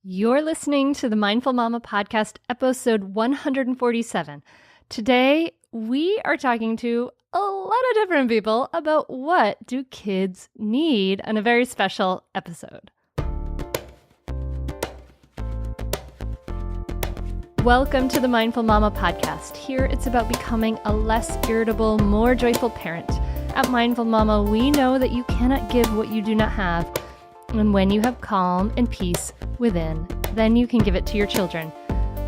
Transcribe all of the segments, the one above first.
You're listening to the Mindful Mama podcast, episode 147. Today, we are talking to a lot of different people about what do kids need in a very special episode. Welcome to the Mindful Mama podcast. Here, it's about becoming a less irritable, more joyful parent. At Mindful Mama, we know that you cannot give what you do not have. And when you have calm and peace within, then you can give it to your children.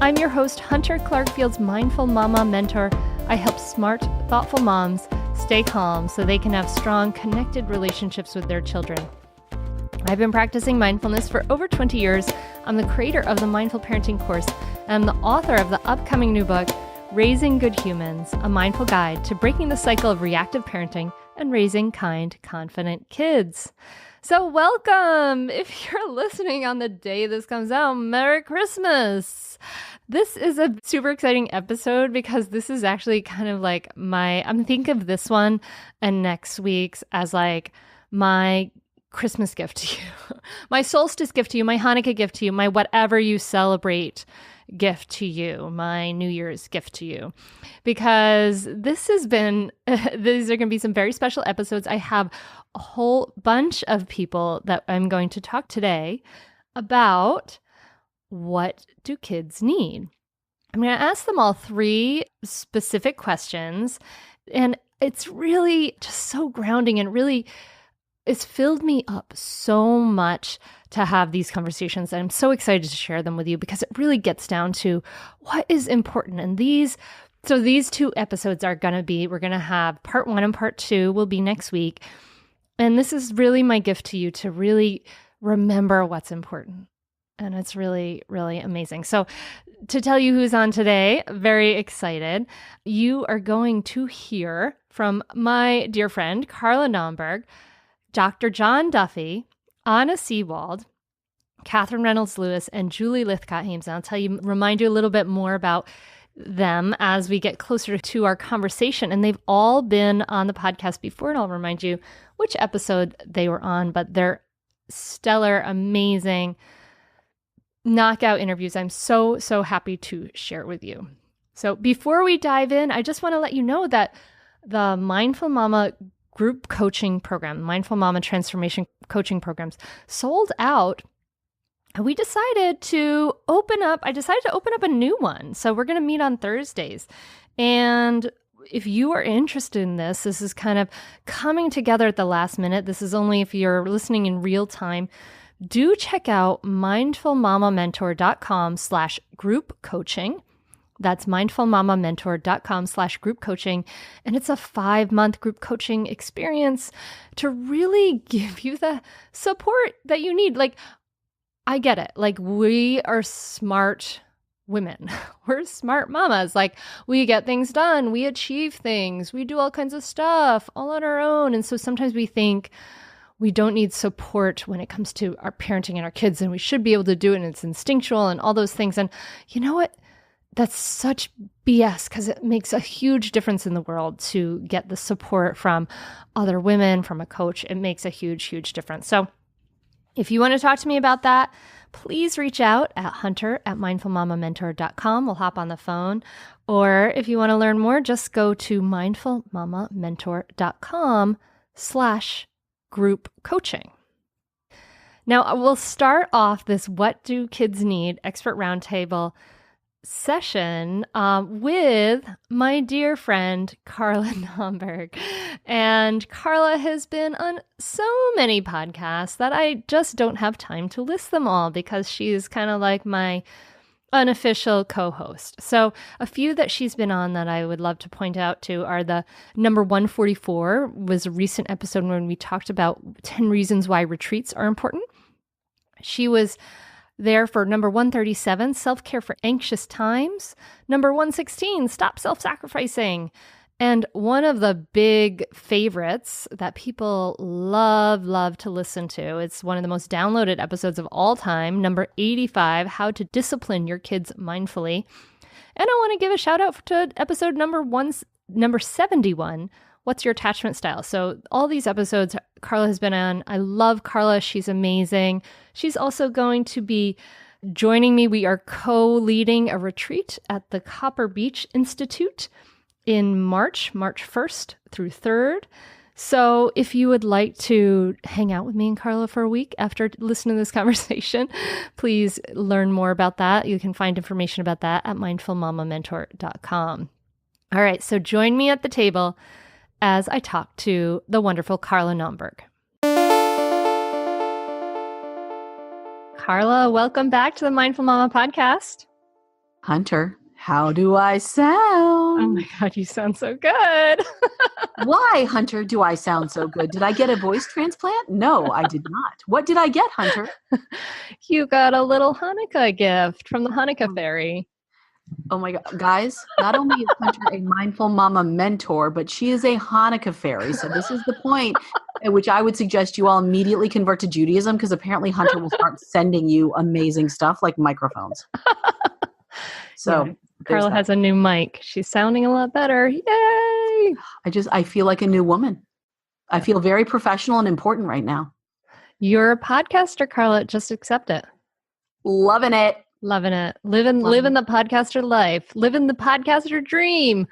I'm your host, Hunter Clark-Field's Mindful Mama mentor. I help smart, thoughtful moms stay calm so they can have strong, connected relationships with their children. I've been practicing mindfulness for over 20 years. I'm the creator of the Mindful Parenting course, and I'm the author of the upcoming new book, Raising Good Humans, a mindful guide to breaking the cycle of reactive parenting and raising kind, confident kids. So welcome! If you're listening on the day this comes out, Merry Christmas! This is a super exciting episode because this is actually kind of like I'm thinking of this one and next week's as like my Christmas gift to you, my solstice gift to you, my Hanukkah gift to you, my whatever you celebrate gift to you, my New Year's gift to you, because this has been, these are going to be some very special episodes. I have a whole bunch of people that I'm going to talk today about what do kids need. I'm going to ask them all three specific questions, and it's really just so grounding and really it's filled me up so much to have these conversations. And I'm so excited to share them with you because it really gets down to what is important. And these two episodes are going to be, we're going to have part 1 and part 2 will be next week. And this is really my gift to you to really remember what's important. And it's really, really amazing. So to tell you who's on today, very excited. You are going to hear from my dear friend, Carla Naumburg, Dr. John Duffy, Anna Seewald, Katherine Reynolds Lewis, and Julie Lithcott-Haims. And I'll remind you a little bit more about them as we get closer to our conversation. And they've all been on the podcast before, and I'll remind you which episode they were on, but they're stellar, amazing, knockout interviews. I'm so, so happy to share it with you. So before we dive in, I just want to let you know that the Mindful Mama group coaching program, Mindful Mama Transformation Coaching Programs, sold out. We decided to open up a new one. So we're going to meet on Thursdays. And if you are interested in this is kind of coming together at the last minute. This is only if you're listening in real time. Do check out mindfulmamamentor.com/group coaching. That's mindfulmamamentor.com/group coaching. And it's a 5-month group coaching experience to really give you the support that you need. Like, I get it. Like, we are smart women. We're smart mamas. Like, we get things done. We achieve things. We do all kinds of stuff all on our own. And so sometimes we think we don't need support when it comes to our parenting and our kids, and we should be able to do it, and it's instinctual and all those things. And you know what? That's such BS because it makes a huge difference in the world to get the support from other women, from a coach. It makes a huge, huge difference. So if you want to talk to me about that, please reach out at hunter@mindfulmamamentor.com. We'll hop on the phone. Or if you want to learn more, just go to mindfulmamamentor.com/group coaching. Now, we'll start off this What Do Kids Need expert roundtable session with my dear friend, Carla Naumburg. And Carla has been on so many podcasts that I just don't have time to list them all because she's kind of like my unofficial co-host. So a few that she's been on that I would love to point out to are the number 144 was a recent episode when we talked about 10 reasons why retreats are important. She was there for number 137, self-care for anxious times. Number 116, stop self-sacrificing. And one of the big favorites that people love to listen to, it's one of the most downloaded episodes of all time, number 85, how to discipline your kids mindfully. And I want to give a shout out to episode number 71, what's your attachment style? So all these episodes Carla has been on. I love Carla. She's amazing. She's also going to be Joining me, we are co-leading a retreat at the Copper Beach Institute in March 1st through 3rd. So if you would like to hang out with me and Carla for a week after listening to this conversation, please learn more about that. You can find information about that at mindfulmamamentor.com. All right, so join me at the table as I talk to the wonderful Carla Naumburg. Carla, welcome back to the Mindful Mama podcast. Hunter, how do I sound? Oh my God, you sound so good. Why, Hunter, do I sound so good? Did I get a voice transplant? No, I did not. What did I get, Hunter? You got a little Hanukkah gift from the Hanukkah fairy. Oh my God. Guys, not only is Hunter a Mindful Mama mentor, but she is a Hanukkah fairy. So this is the point at which I would suggest you all immediately convert to Judaism, because apparently Hunter will start sending you amazing stuff like microphones. So yeah, Carla has a new mic. She's sounding a lot better. Yay! I feel like a new woman. I feel very professional and important right now. You're a podcaster, Carla. Just accept it. Loving it. Living it. Living the podcaster life. Living the podcaster dream.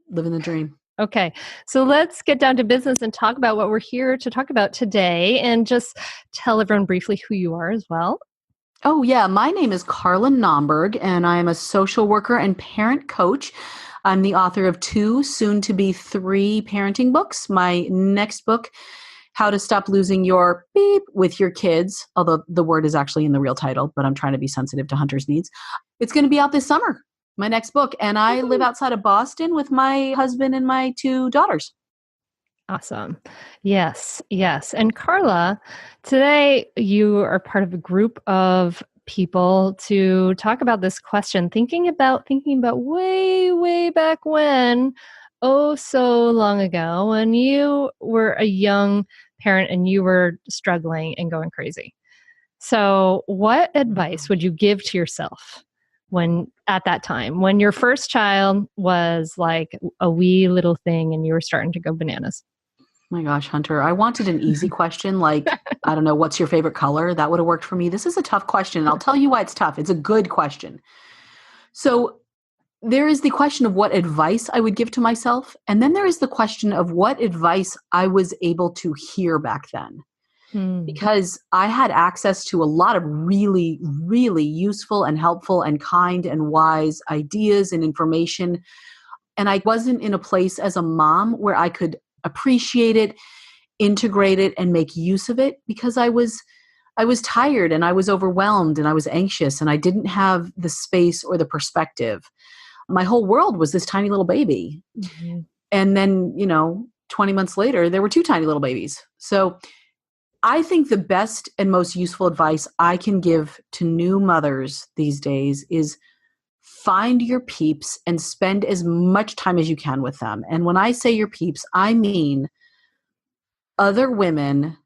Living the dream. Okay. So let's get down to business and talk about what we're here to talk about today, and just tell everyone briefly who you are as well. Oh, yeah. My name is Carla Naumburg, and I am a social worker and parent coach. I'm the author of 2, soon to be 3 parenting books. My next book, How to Stop Losing Your Beep with Your Kids, although the word is actually in the real title, but I'm trying to be sensitive to Hunter's needs. It's going to be out this summer, my next book. And I live outside of Boston with my husband and my 2 daughters. Awesome. Yes. And Carla, today you are part of a group of people to talk about this question, thinking about way back when, oh, so long ago, when you were a young parent and you were struggling and going crazy. So what advice would you give to yourself when at that time, when your first child was like a wee little thing and you were starting to go bananas? My gosh, Hunter, I wanted an easy question like, I don't know, what's your favorite color? That would have worked for me. This is a tough question, and I'll tell you why it's tough. It's a good question. So there is the question of what advice I would give to myself, and then there is the question of what advice I was able to hear back then. Because I had access to a lot of really, really useful and helpful and kind and wise ideas and information, and I wasn't in a place as a mom where I could appreciate it, integrate it, and make use of it, because I was tired and I was overwhelmed and I was anxious and I didn't have the space or the perspective. My whole world was this tiny little baby. Mm-hmm. And then, 20 months later, there were 2 tiny little babies. So I think the best and most useful advice I can give to new mothers these days is find your peeps and spend as much time as you can with them. And when I say your peeps, I mean other women.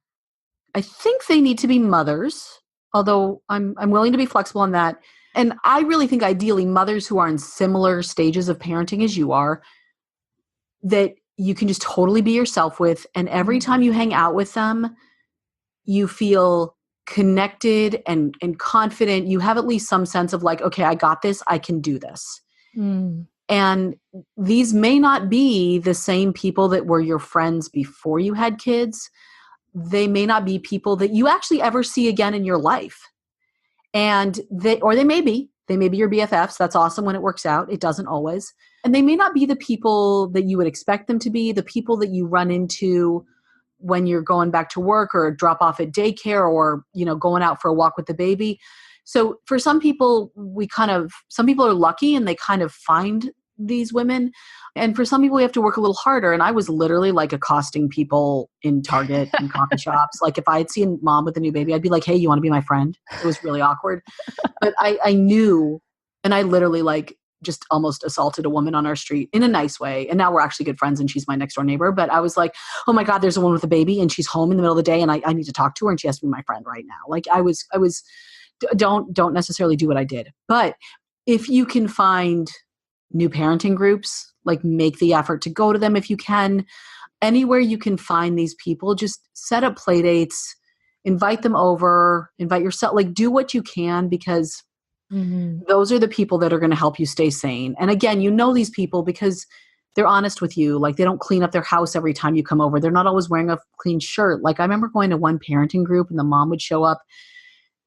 I think they need to be mothers, although I'm willing to be flexible on that. And I really think ideally mothers who are in similar stages of parenting as you are, that you can just totally be yourself with. And every time you hang out with them, you feel connected and confident. You have at least some sense of like, okay, I got this. I can do this. And these may not be the same people that were your friends before you had kids. They may not be people that you actually ever see again in your life. And they may be your BFFs. That's awesome when it works out. It doesn't always. And they may not be the people that you would expect them to be, the people that you run into when you're going back to work or drop off at daycare or, going out for a walk with the baby. So for some people, some people are lucky and they kind of find these women. And for some people, we have to work a little harder. And I was literally like accosting people in Target and coffee shops. Like if I had seen mom with a new baby, I'd be like, hey, you want to be my friend? It was really awkward. But I knew, and I literally just almost assaulted a woman on our street in a nice way. And now we're actually good friends and she's my next door neighbor. But I was like, oh my God, there's a woman with a baby and she's home in the middle of the day and I need to talk to her and she has to be my friend right now. Like I was, don't necessarily do what I did. But if you can find new parenting groups, like make the effort to go to them if you can. Anywhere you can find these people, just set up play dates invite them over, invite yourself, like do what you can, because those are the people that are going to help you stay sane. And again, you know these people because they're honest with you. Like they don't clean up their house every time you come over. They're not always wearing a clean shirt. Like I remember going to one parenting group and the mom would show up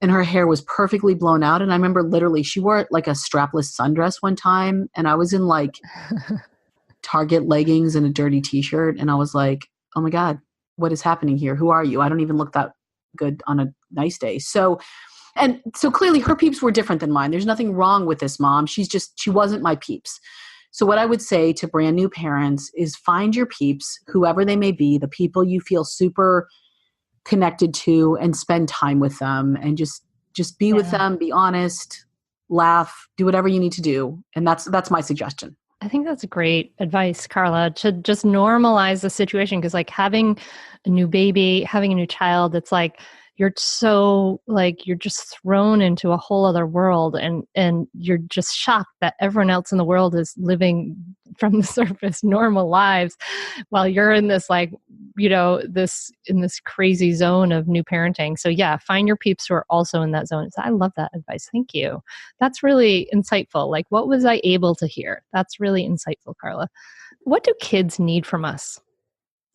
and her hair was perfectly blown out. And I remember literally she wore like a strapless sundress one time. And I was in like Target leggings and a dirty t-shirt. And I was like, oh my God, what is happening here? Who are you? I don't even look that good on a nice day. So clearly her peeps were different than mine. There's nothing wrong with this mom. She wasn't my peeps. So what I would say to brand new parents is find your peeps, whoever they may be, the people you feel super connected to, and spend time with them and just be with them, be honest, laugh, do whatever you need to do. And that's my suggestion. I think that's great advice, Carla, to just normalize the situation. Because like having a new baby, having a new child, it's like you're just thrown into a whole other world, and you're just shocked that everyone else in the world is living from the surface normal lives while you're in this this crazy zone of new parenting. So yeah, find your peeps who are also in that zone. So I love that advice. Thank you. That's really insightful. Like, what was I able to hear? That's really insightful, Carla. What do kids need from us?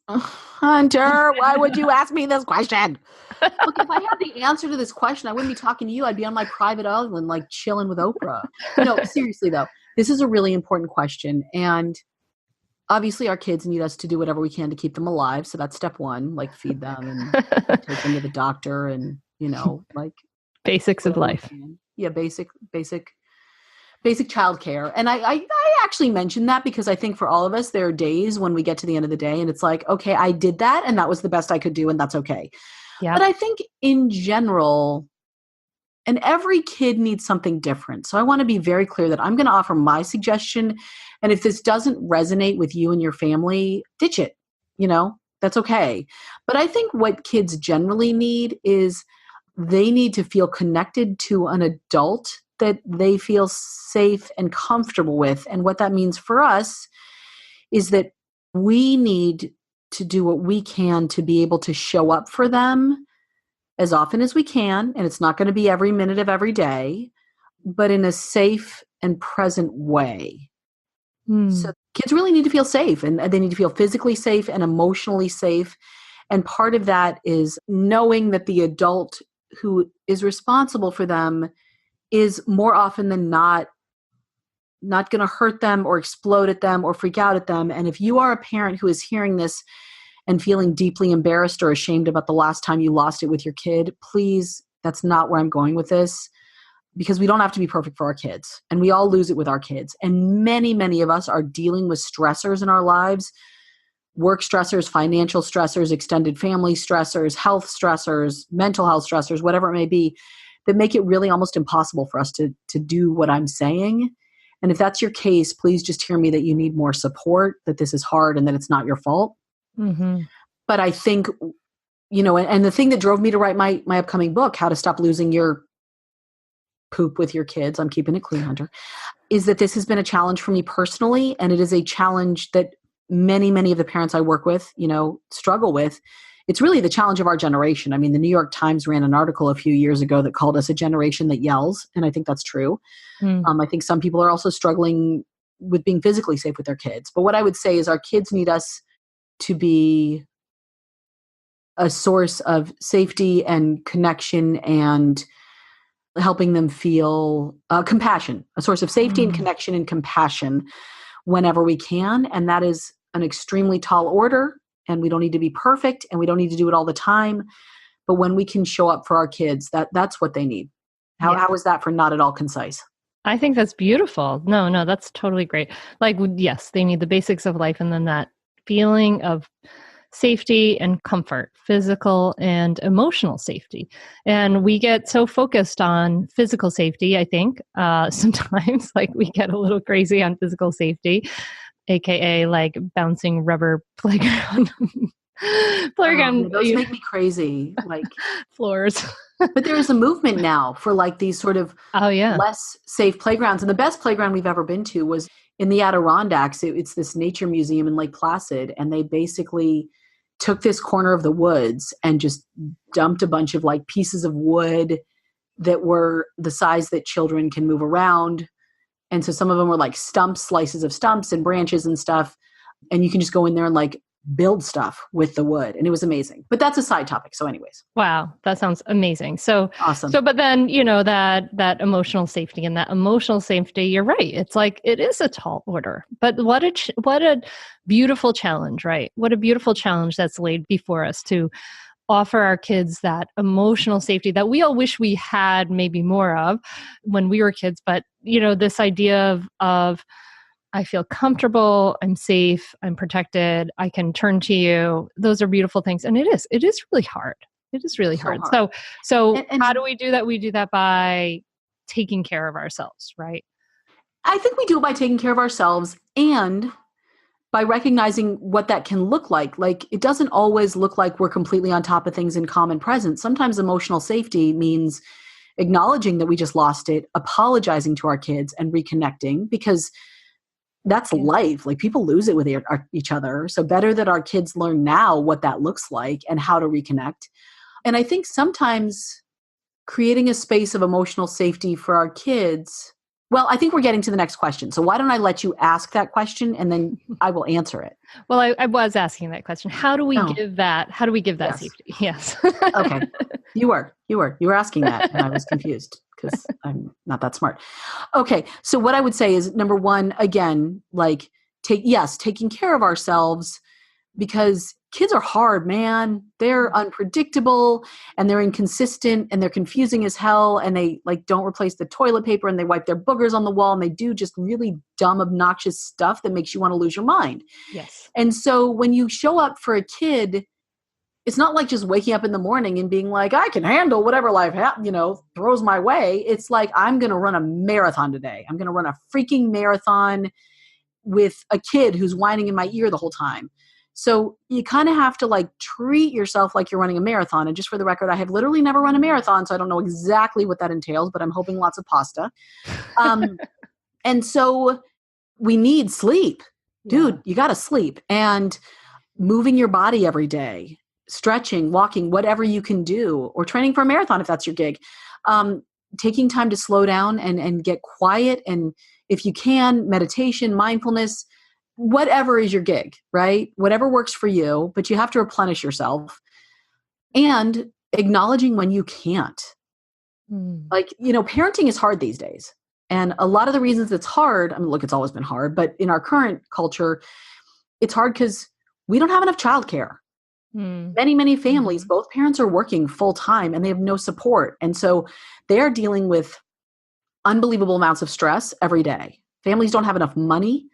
Hunter, why would you ask me this question? Look, if I had the answer to this question, I wouldn't be talking to you. I'd be on my private island, like chilling with Oprah. No, seriously though, this is a really important question. And obviously our kids need us to do whatever we can to keep them alive. So that's step one, like feed them and take them to the doctor and, like basics of life. Yeah. Basic childcare. And I actually mentioned that because I think for all of us, there are days when we get to the end of the day and it's like, okay, I did that and that was the best I could do and that's okay. Yeah. But I think in general, and every kid needs something different. So I want to be very clear that I'm going to offer my suggestion. And if this doesn't resonate with you and your family, ditch it. That's okay. But I think what kids generally need is they need to feel connected to an adult that they feel safe and comfortable with. And what that means for us is that we need to do what we can to be able to show up for them as often as we can. And it's not going to be every minute of every day, but in a safe and present way. So kids really need to feel safe, and they need to feel physically safe and emotionally safe. And part of that is knowing that the adult who is responsible for them is more often than not going to hurt them or explode at them or freak out at them. And if you are a parent who is hearing this and feeling deeply embarrassed or ashamed about the last time you lost it with your kid, please, that's not where I'm going with this, because we don't have to be perfect for our kids, and we all lose it with our kids. And many, many of us are dealing with stressors in our lives, work stressors, financial stressors, extended family stressors, health stressors, mental health stressors, whatever it may be, that make it really almost impossible for us to do what I'm saying. And if that's your case, please just hear me that you need more support, that this is hard and that it's not your fault. Mm-hmm. But I think, and the thing that drove me to write my upcoming book, How to Stop Losing Your Poop with Your Kids, I'm keeping it clean, Hunter, is that this has been a challenge for me personally. And it is a challenge that many, many of the parents I work with, struggle with. It's really the challenge of our generation. I mean, the New York Times ran an article a few years ago that called us a generation that yells. And I think that's true. I think some people are also struggling with being physically safe with their kids. But what I would say is our kids need us to be a source of safety and connection and helping them feel compassion, a source of safety and connection and compassion whenever we can. And that is an extremely tall order. And we don't need to be perfect and we don't need to do it all the time. But when we can show up for our kids, that's what they need. How is that for not at all concise? I think that's beautiful. No, that's totally great. Like, yes, they need the basics of life, and then that feeling of safety and comfort, physical and emotional safety. And we get so focused on physical safety, I think, sometimes like we get a little crazy on physical safety, AKA like bouncing rubber playground. Those make me crazy, like floors. But there is a movement now for like these sort of less safe playgrounds. And the best playground we've ever been to was in the Adirondacks. It's this nature museum in Lake Placid. And they basically took this corner of the woods and just dumped a bunch of like pieces of wood that were the size that children can move around. And so some of them were like stumps, slices of stumps and branches and stuff. And you can just go in there and like build stuff with the wood. And it was amazing. But that's a side topic. So anyways. Wow, that sounds amazing. So Awesome. But then, that emotional safety and that emotional safety, you're right. It's like, it is a tall order, but what a beautiful challenge, right? What a beautiful challenge that's laid before us to offer our kids that emotional safety that we all wish we had maybe more of when we were kids. But, this idea of I feel comfortable, I'm safe, I'm protected, I can turn to you. Those are beautiful things. And it is really hard. It is really hard. So how do we do that? We do that by taking care of ourselves, right? I think we do it by taking care of ourselves and by recognizing what that can look like. Like, it doesn't always look like we're completely on top of things in calm and present. Sometimes emotional safety means acknowledging that we just lost it, apologizing to our kids and reconnecting, because that's life. Like, people lose it with each other. So better that our kids learn now what that looks like and how to reconnect. And I think sometimes creating a space of emotional safety for our kids. Well, I think we're getting to the next question. So why don't I let you ask that question and then I will answer it. Well, I was asking that question. How do we give that Yes. safety? Yes. Okay. You were asking that and I was confused because I'm not that smart. Okay. So what I would say is, number one, again, like taking care of ourselves, because kids are hard, man. They're unpredictable and they're inconsistent and they're confusing as hell. And they like don't replace the toilet paper and they wipe their boogers on the wall and they do just really dumb, obnoxious stuff that makes you want to lose your mind. Yes. And so when you show up for a kid, it's not like just waking up in the morning and being like, I can handle whatever life throws my way. It's like, I'm going to run a marathon today. I'm going to run a freaking marathon with a kid who's whining in my ear the whole time. So you kind of have to like treat yourself like you're running a marathon. And just for the record, I have literally never run a marathon, so I don't know exactly what that entails, but I'm hoping lots of pasta. And so we need sleep. Dude, you got to sleep. And moving your body every day, stretching, walking, whatever you can do, or training for a marathon if that's your gig. Taking time to slow down and get quiet. And if you can, meditation, mindfulness, whatever is your gig, right? Whatever works for you, but you have to replenish yourself and acknowledging when you can't. Like, parenting is hard these days. And a lot of the reasons it's hard, I mean, look, it's always been hard, but in our current culture, it's hard because we don't have enough childcare. Many, many families, both parents are working full time and they have no support. And so they are dealing with unbelievable amounts of stress every day. Families don't have enough money.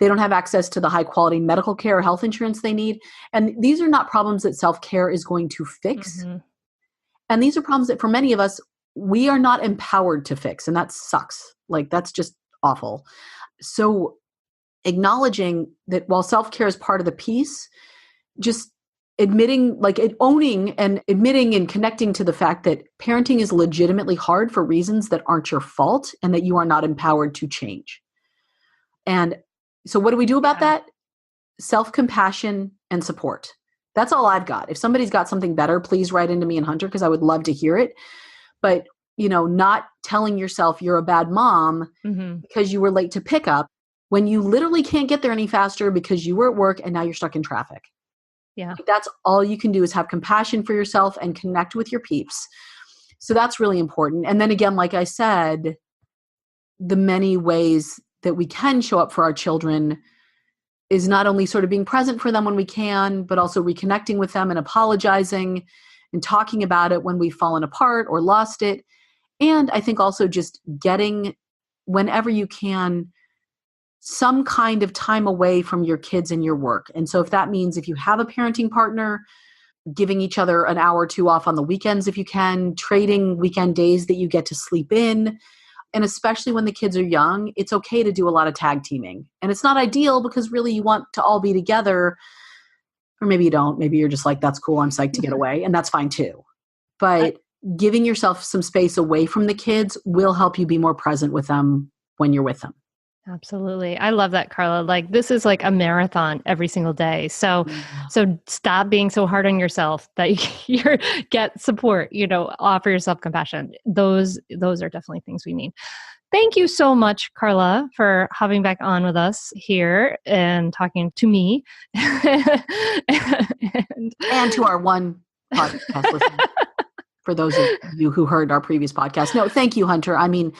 They don't have access to the high quality medical care or health insurance they need. And these are not problems that self-care is going to fix. And these are problems that for many of us, we are not empowered to fix. And that sucks. Like, that's just awful. So acknowledging that while self-care is part of the piece, just owning and admitting and connecting to the fact that parenting is legitimately hard for reasons that aren't your fault and that you are not empowered to change. And so what do we do about that? Self-compassion and support. That's all I've got. If somebody's got something better, please write into me and Hunter, because I would love to hear it. But, not telling yourself you're a bad mom because you were late to pick up when you literally can't get there any faster because you were at work and now you're stuck in traffic. Yeah. That's all you can do, is have compassion for yourself and connect with your peeps. So that's really important. And then again, like I said, the many ways that we can show up for our children is not only sort of being present for them when we can, but also reconnecting with them and apologizing and talking about it when we've fallen apart or lost it. And I think also just getting, whenever you can, some kind of time away from your kids and your work. And so if that means, if you have a parenting partner, giving each other an hour or two off on the weekends if you can, trading weekend days that you get to sleep in. And especially when the kids are young, it's okay to do a lot of tag teaming. And it's not ideal because really you want to all be together. Or maybe you don't. Maybe you're just like, that's cool, I'm psyched to get away. And that's fine too. But giving yourself some space away from the kids will help you be more present with them when you're with them. Absolutely. I love that, Carla. Like this is like a marathon every single day. So Yeah. so stop being so hard on yourself that you're get support, offer yourself compassion. Those are definitely things we need. Thank you so much, Carla, for hopping back on with us here and talking to me. And to our one podcast listener, for those of you who heard our previous podcast. No, thank you, Hunter. I mean,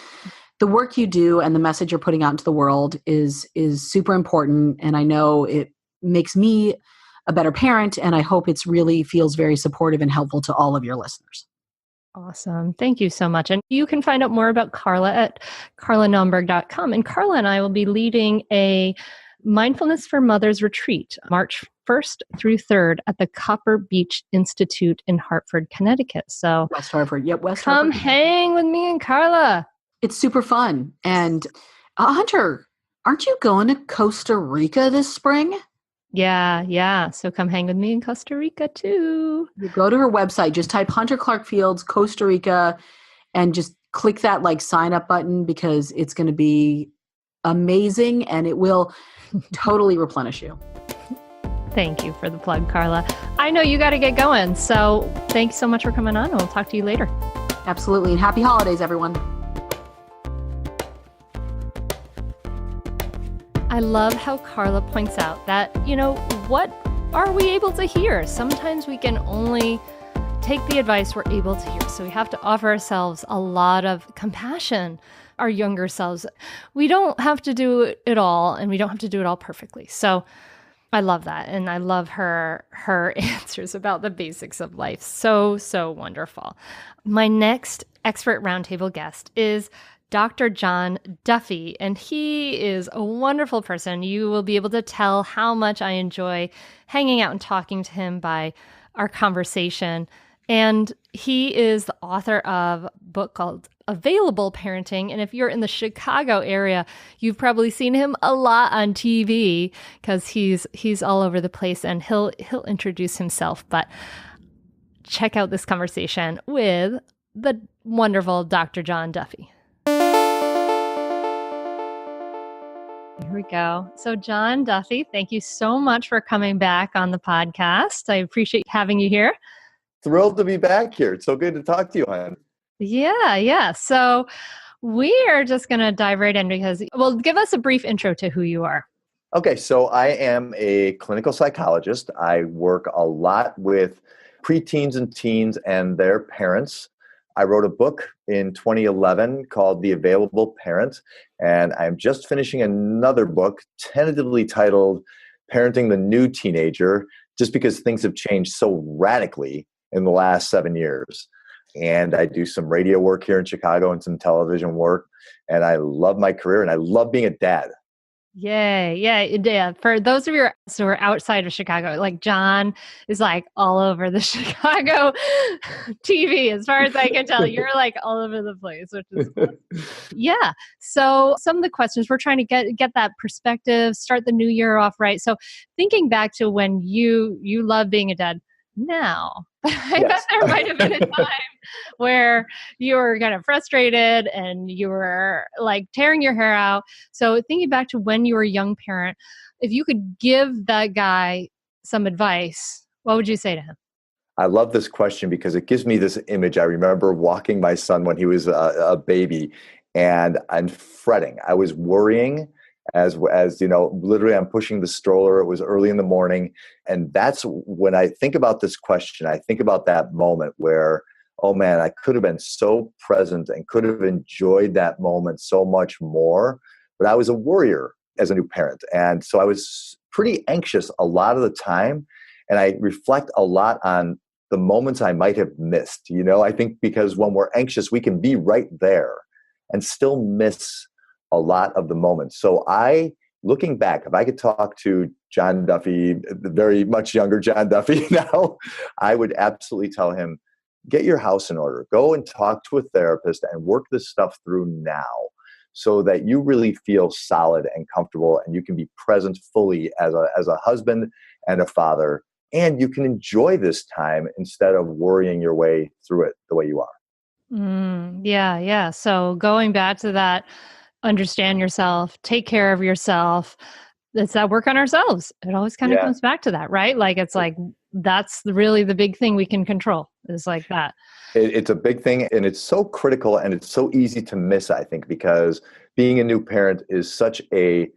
the work you do and the message you're putting out into the world is super important. And I know it makes me a better parent. And I hope it's really feels very supportive and helpful to all of your listeners. Awesome. Thank you so much. And you can find out more about Carla at carlanaumburg.com. And Carla and I will be leading a Mindfulness for Mothers retreat March 1st through 3rd at the Copper Beach Institute in Hartford, Connecticut. So West Hartford. Yep, West come Hartford. hang with me and Carla. It's super fun. And Hunter, aren't you going to Costa Rica this spring? Yeah. So come hang with me in Costa Rica too. You go to her website, just type Hunter Clark Fields, Costa Rica, and just click that like sign up button because it's going to be amazing and it will totally replenish you. Thank you for the plug, Carla. I know you got to get going. So thanks so much for coming on. We'll talk to you later. Absolutely. And happy holidays, everyone. I love how Carla points out that, what are we able to hear? Sometimes we can only take the advice we're able to hear. So we have to offer ourselves a lot of compassion, our younger selves. We don't have to do it all, and we don't have to do it all perfectly. So I love that. And I love her answers about the basics of life. So wonderful. My next expert roundtable guest is Dr. John Duffy, and he is a wonderful person. You will be able to tell how much I enjoy hanging out and talking to him by our conversation. And he is the author of a book called Available Parenting. And if you're in the Chicago area, you've probably seen him a lot on TV because he's all over the place, and he'll introduce himself. But check out this conversation with the wonderful Dr. John Duffy. Here we go. So John Duffy, thank you so much for coming back on the podcast. I appreciate having you here. Thrilled to be back here. It's so good to talk to you, Anne. Yeah. So we are just going to dive right in because, well, give us a brief intro to who you are. Okay, so I am a clinical psychologist. I work a lot with preteens and teens and their parents. I wrote a book in 2011 called The Available Parent, and I'm just finishing another book tentatively titled Parenting the New Teenager, just because things have changed so radically in the last 7 years. And I do some radio work here in Chicago and some television work, and I love my career and I love being a dad. Yay. Yeah. For those of you who are outside of Chicago, like John is like all over the Chicago TV, as far as I can tell. You're like all over the place, which is fun. Yeah. So some of the questions we're trying to get that perspective, start the new year off right. So thinking back to when you love being a dad now, I bet there might have been a time where you were kind of frustrated and you were like tearing your hair out. So thinking back to when you were a young parent, if you could give that guy some advice, what would you say to him? I love this question because it gives me this image. I remember walking my son when he was a baby, and I'm fretting. I was worrying as literally I'm pushing the stroller. It was early in the morning. And that's when I think about this question, I think about that moment where, oh man, I could have been so present and could have enjoyed that moment so much more. But I was a worrier as a new parent. And so I was pretty anxious a lot of the time. And I reflect a lot on the moments I might have missed. I think because when we're anxious, we can be right there and still miss a lot of the moments. So looking back, if I could talk to John Duffy, the very much younger John Duffy now, I would absolutely tell him, get your house in order. Go and talk to a therapist and work this stuff through now so that you really feel solid and comfortable and you can be present fully as a husband and a father. And you can enjoy this time instead of worrying your way through it the way you are. Yeah. So going back to that understand yourself, take care of yourself. It's that work on ourselves. It always kind of Yeah. comes back to that, right? Like, it's like, that's really the big thing we can control is like that. It's a big thing, and it's so critical, and it's so easy to miss, I think, because being a new parent is such a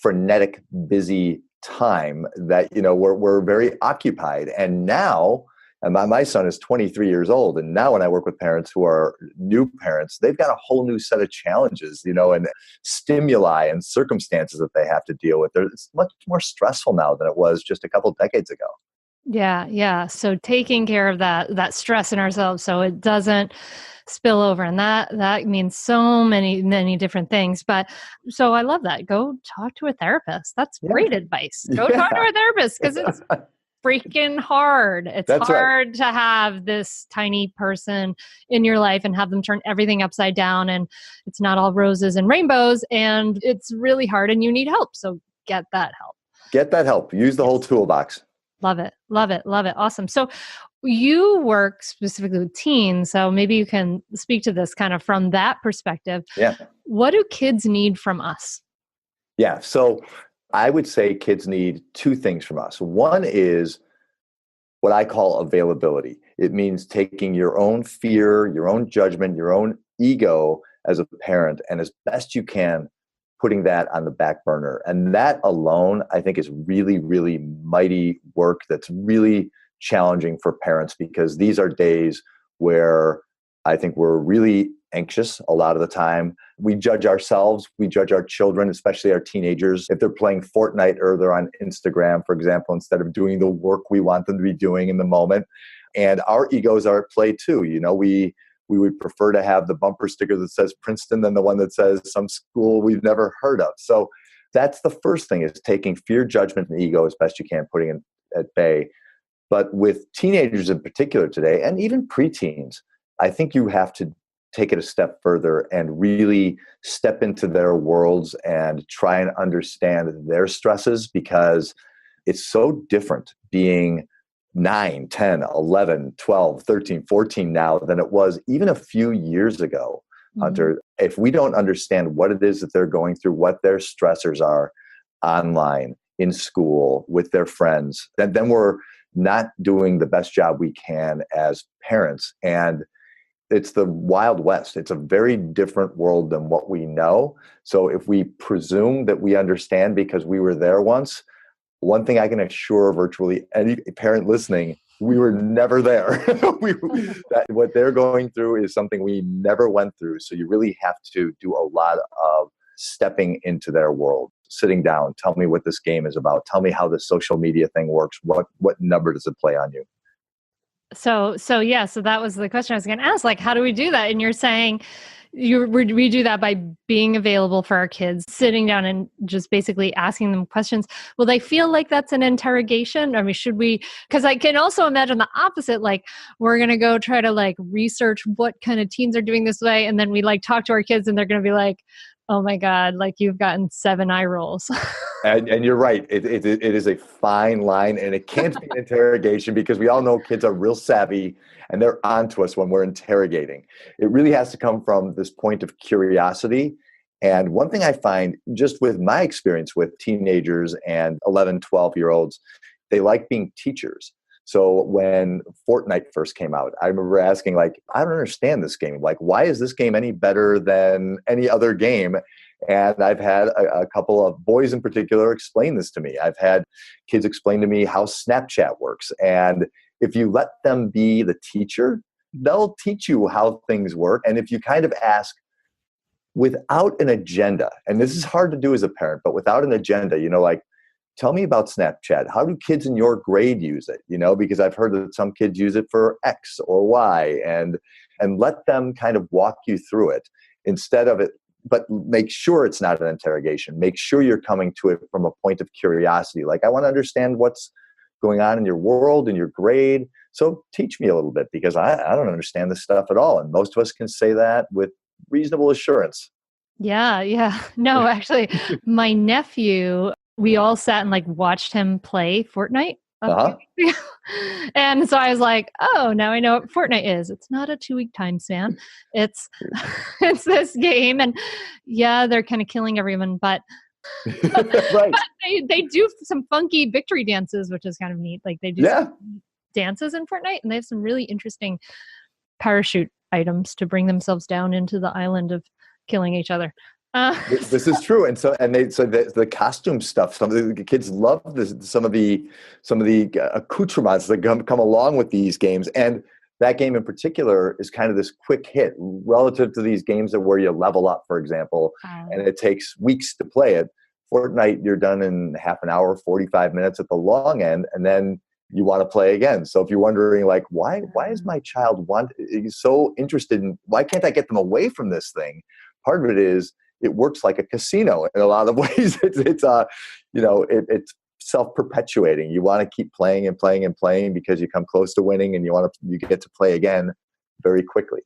frenetic, busy time that, we're very occupied. And now, and my son is 23 years old, and now when I work with parents who are new parents, they've got a whole new set of challenges, and stimuli and circumstances that they have to deal with. It's much more stressful now than it was just a couple of decades ago. Yeah, yeah. So taking care of that stress in ourselves so it doesn't spill over, and that means so many different things. But so I love that. Go talk to a therapist. That's Yeah. great advice. Go talk to a therapist because it's freaking hard. It's That's right. hard to have this tiny person in your life and have them turn everything upside down, and it's not all roses and rainbows, and it's really hard and you need help. So get that help. Get that help. Use the whole toolbox. Love it. Love it. Love it. Awesome. So you work specifically with teens. So maybe you can speak to this kind of from that perspective. Yeah. What do kids need from us? Yeah. So I would say kids need two things from us. One is what I call availability. It means taking your own fear, your own judgment, your own ego as a parent, and as best you can, putting that on the back burner. And that alone, I think, is really, really mighty work that's really challenging for parents, because these are days where I think we're really anxious a lot of the time. We judge ourselves, we judge our children, especially our teenagers, if they're playing Fortnite or they're on Instagram, for example, instead of doing the work we want them to be doing in the moment. And our egos are at play too. We would prefer to have the bumper sticker that says Princeton than the one that says some school we've never heard of. So that's the first thing, is taking fear, judgment, and ego as best you can, putting it at bay. But with teenagers in particular today, and even preteens, I think you have to take it a step further and really step into their worlds and try and understand their stresses, because it's so different being 9, 10, 11, 12, 13, 14 now than it was even a few years ago, Hunter. If we don't understand what it is that they're going through, what their stressors are online, in school, with their friends, then we're not doing the best job we can as parents. And it's the Wild West. It's a very different world than what we know. So if we presume that we understand because we were there once, one thing I can assure virtually any parent listening, we were never there. What they're going through is something we never went through. So you really have to do a lot of stepping into their world, sitting down, tell me what this game is about. Tell me how this social media thing works. What number does it play on you? So that was the question I was going to ask. Like, how do we do that? And you're saying we do that by being available for our kids, sitting down and just basically asking them questions. Will they feel like that's an interrogation? I mean, should we? Because I can also imagine the opposite. Like, we're going to go try to like research what kind of teens are doing this way, and then we like talk to our kids, and they're going to be like, "Oh my God, like you've gotten 7 eye rolls." And you're right. It is a fine line, and it can't be an interrogation, because we all know kids are real savvy and they're onto us when we're interrogating. It really has to come from this point of curiosity. And one thing I find, just with my experience with teenagers and 11, 12-year-olds, they like being teachers. So when Fortnite first came out, I remember asking, like, I don't understand this game. Like, why is this game any better than any other game? And I've had a couple of boys in particular explain this to me. I've had kids explain to me how Snapchat works. And if you let them be the teacher, they'll teach you how things work. And if you kind of ask without an agenda, and this is hard to do as a parent, but without an agenda, like, tell me about Snapchat. How do kids in your grade use it? Because I've heard that some kids use it for X or Y, and let them kind of walk you through it instead of it. But make sure it's not an interrogation. Make sure you're coming to it from a point of curiosity. Like, I want to understand what's going on in your world, in your grade. So teach me a little bit, because I don't understand this stuff at all. And most of us can say that with reasonable assurance. Yeah. No, actually, my nephew, we all sat and like watched him play Fortnite a few weeks ago. And so I was like, oh, now I know what Fortnite is. It's not a 2-week time span. It's it's this game. And yeah, they're kind of killing everyone, but Right. they do some funky victory dances, which is kind of neat. Like they do some dances in Fortnite, and they have some really interesting parachute items to bring themselves down into the island of killing each other. This is true, and the costume stuff. Some of the kids love this. Some of the accoutrements that come along with these games, and that game in particular is kind of this quick hit relative to these games that where you level up, for example, and it takes weeks to play it. Fortnite, you're done in half an hour, 45 minutes at the long end, and then you want to play again. So if you're wondering, like, why is my child so interested in, why can't I get them away from this thing? Part of it is it works like a casino in a lot of ways. It's self-perpetuating. You want to keep playing and playing and playing because you come close to winning, and you get to play again very quickly.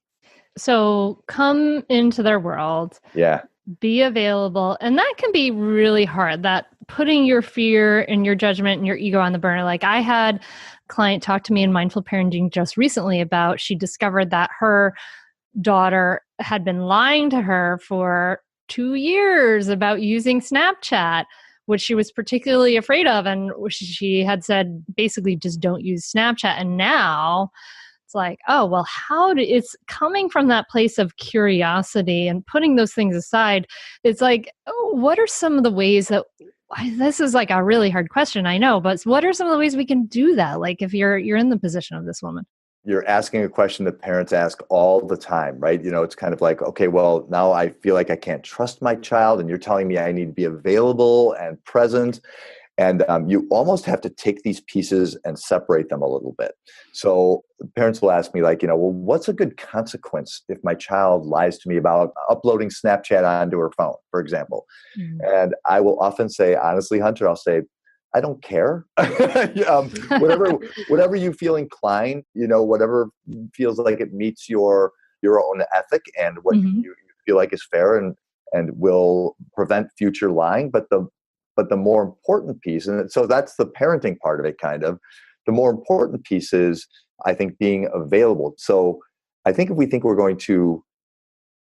So come into their world. Yeah. Be available. And that can be really hard, that putting your fear and your judgment and your ego on the burner. Like I had a client talk to me in Mindful Parenting just recently about, she discovered that her daughter had been lying to her for 2 years about using Snapchat, which she was particularly afraid of. And she had said, basically, just don't use Snapchat. And now it's like, oh, well, it's coming from that place of curiosity and putting those things aside. It's like, oh, what are some of the ways that, this is like a really hard question, I know, but what are some of the ways we can do that? Like if you're in the position of this woman. You're asking a question that parents ask all the time, right? It's kind of like, okay, well, now I feel like I can't trust my child, and you're telling me I need to be available and present. And you almost have to take these pieces and separate them a little bit. So parents will ask me, like, well, what's a good consequence if my child lies to me about uploading Snapchat onto her phone, for example? Mm-hmm. And I will often say, honestly, Hunter, I'll say, I don't care. Whatever you feel inclined, whatever feels like it meets your own ethic and what you feel like is fair and will prevent future lying. But the more important piece, and so that's the parenting part of it, kind of. The more important piece is, I think, being available. So I think if we think we're going to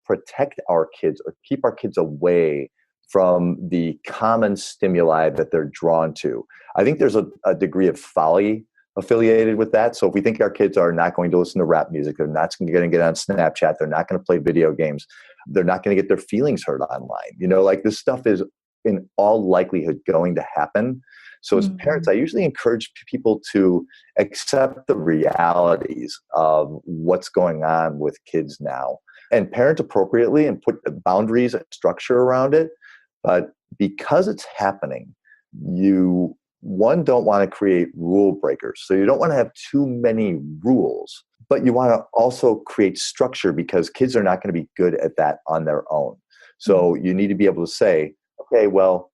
protect our kids or keep our kids away from the common stimuli that they're drawn to, I think there's a degree of folly affiliated with that. So if we think our kids are not going to listen to rap music, they're not going to get on Snapchat, they're not going to play video games, they're not going to get their feelings hurt online, like this stuff is in all likelihood going to happen. So as parents, I usually encourage people to accept the realities of what's going on with kids now and parent appropriately and put the boundaries and structure around it. But because it's happening, you, don't want to create rule breakers. So you don't want to have too many rules, but you want to also create structure because kids are not going to be good at that on their own. So you need to be able to say, okay, well,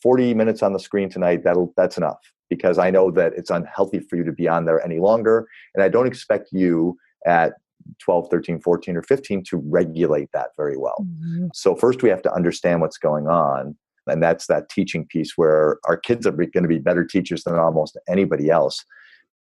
40 minutes on the screen tonight, that's enough, because I know that it's unhealthy for you to be on there any longer. And I don't expect you at 12, 13, 14, or 15 to regulate that very well. Mm-hmm. So first we have to understand what's going on. And that's that teaching piece where our kids are going to be better teachers than almost anybody else.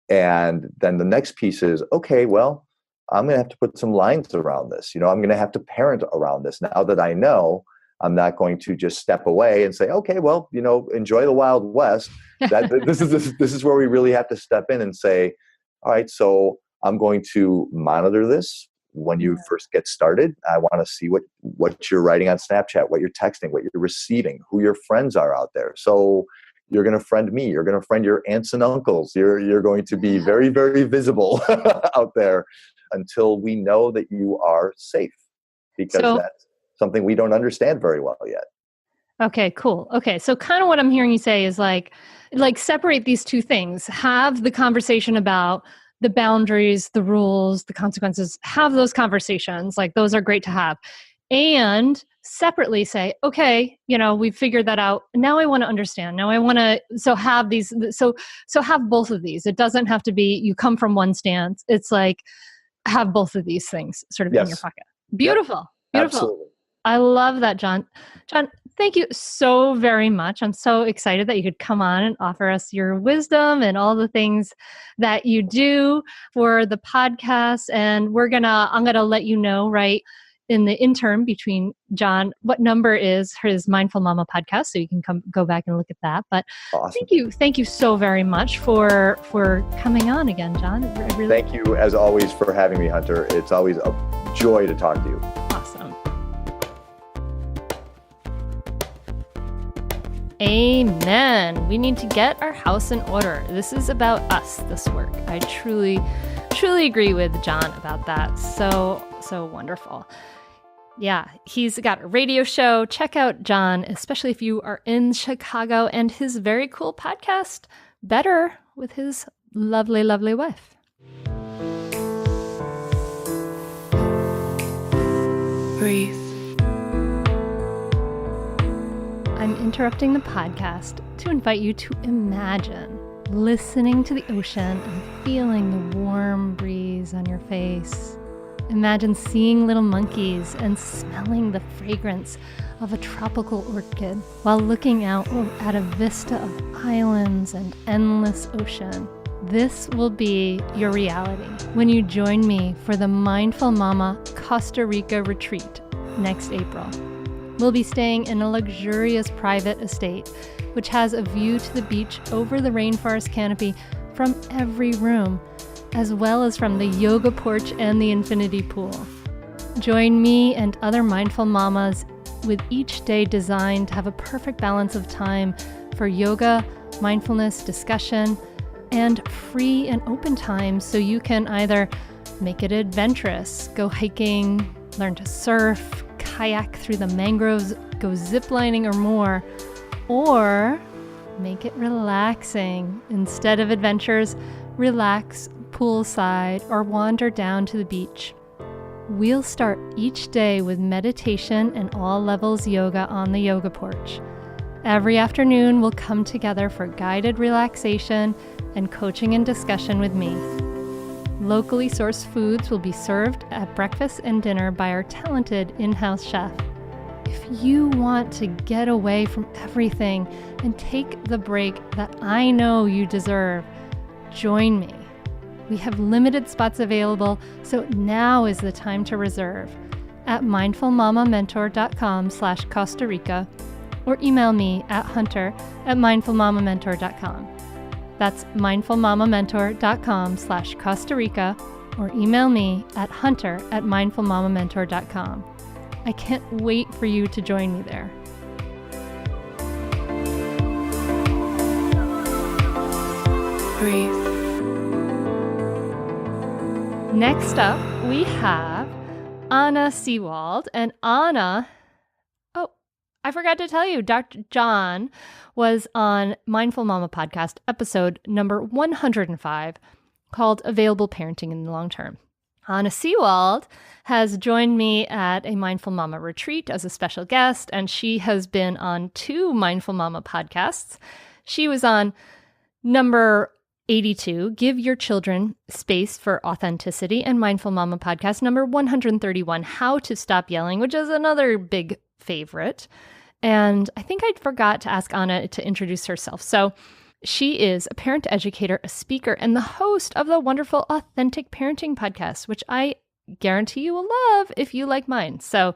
And then the next piece is, okay, well, I'm going to have to put some lines around this. I'm going to have to parent around this. Now that I know, I'm not going to just step away and say, okay, well, enjoy the Wild West. This is where we really have to step in and say, all right, so I'm going to monitor this when you first get started. I want to see what you're writing on Snapchat, what you're texting, what you're receiving, who your friends are out there. So you're going to friend me. You're going to friend your aunts and uncles. You're going to be very, very visible out there until we know that you are safe, because that's something we don't understand very well yet. Okay, cool. Okay, so kind of what I'm hearing you say is like separate these two things. Have the conversation about the boundaries, the rules, the consequences. Have those conversations. Like those are great to have. And separately say, okay, we've figured that out. Now I want to understand. Now I want to, so have these, so have both of these. It doesn't have to be, you come from one stance. It's like, have both of these things sort of in your pocket. Beautiful. Yep. Beautiful. Absolutely. I love that, John. John, Thank you so very much. I'm so excited that you could come on and offer us your wisdom and all the things that you do for the podcast. And I'm gonna let you know right in the interim between John what number is his Mindful Mama podcast, so you can go back and look at that. But Awesome. thank you so very much for coming on again, John. Thank you as always for having me, Hunter. It's always a joy to talk to you. Awesome. Amen. We need to get our house in order. This is about us, this work. I truly agree with John about that. So wonderful. Yeah, he's got a radio show. Check out John, especially if you are in Chicago, and his very cool podcast, Better, with his lovely, lovely wife. Breathe. I'm interrupting the podcast to invite you to imagine listening to the ocean and feeling the warm breeze on your face. Imagine seeing little monkeys and smelling the fragrance of a tropical orchid while looking out at a vista of islands and endless ocean. This will be your reality when you join me for the Mindful Mama Costa Rica retreat next April. We'll be staying in a luxurious private estate, which has a view to the beach over the rainforest canopy from every room, as well as from the yoga porch and the infinity pool. Join me and other mindful mamas, with each day designed to have a perfect balance of time for yoga, mindfulness, discussion, and free and open time so you can either make it adventurous, go hiking, learn to surf, kayak through the mangroves, go ziplining or more, or make it relaxing. Instead of adventures, relax poolside or wander down to the beach. We'll start each day with meditation and all levels yoga on the yoga porch. Every afternoon, we'll come together for guided relaxation and coaching and discussion with me. Locally sourced foods will be served at breakfast and dinner by our talented in-house chef. If you want to get away from everything and take the break that I know you deserve, join me. We have limited spots available, so now is the time to reserve at mindfulmamamentor.com/Costa Rica or email me at hunter@mindfulmamamentor.com. That's mindfulmamamentor.com/Costa Rica or email me at hunter@mindfulmamamentor.com. I can't wait for you to join me there. Breathe. Next up, we have Anna Seewald. And Anna, I forgot to tell you, Dr. John was on Mindful Mama podcast episode number 105 called Available Parenting in the Long Term. Anna Seewald has joined me at a Mindful Mama retreat as a special guest, and she has been on 2 Mindful Mama podcasts. She was on number 82, Give Your Children Space for Authenticity, and Mindful Mama podcast number 131, How to Stop Yelling, which is another big favorite. And I think I forgot to ask Anna to introduce herself. So she is a parent educator, a speaker, and the host of the wonderful Authentic Parenting podcast, which I guarantee you will love if you like mine. So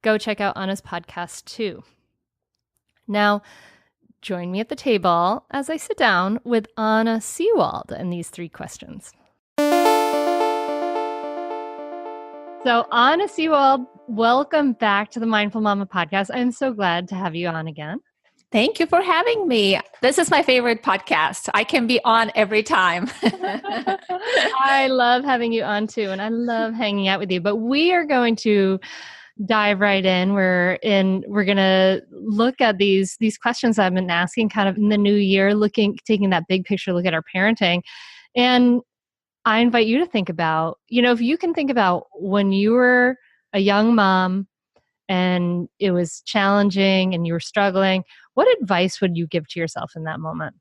go check out Anna's podcast too. Now, join me at the table as I sit down with Anna Seewald and these 3 questions. So Anna Seewald, welcome back to the Mindful Mama podcast. I'm so glad to have you on again. Thank you for having me. This is my favorite podcast. I can be on every time. I love having you on too, and I love hanging out with you. But we are going to dive right in. We're going to look at these questions I've been asking kind of in the new year, taking that big picture look at our parenting. And I invite you to think about, if you can think about when you were a young mom and it was challenging and you were struggling, what advice would you give to yourself in that moment?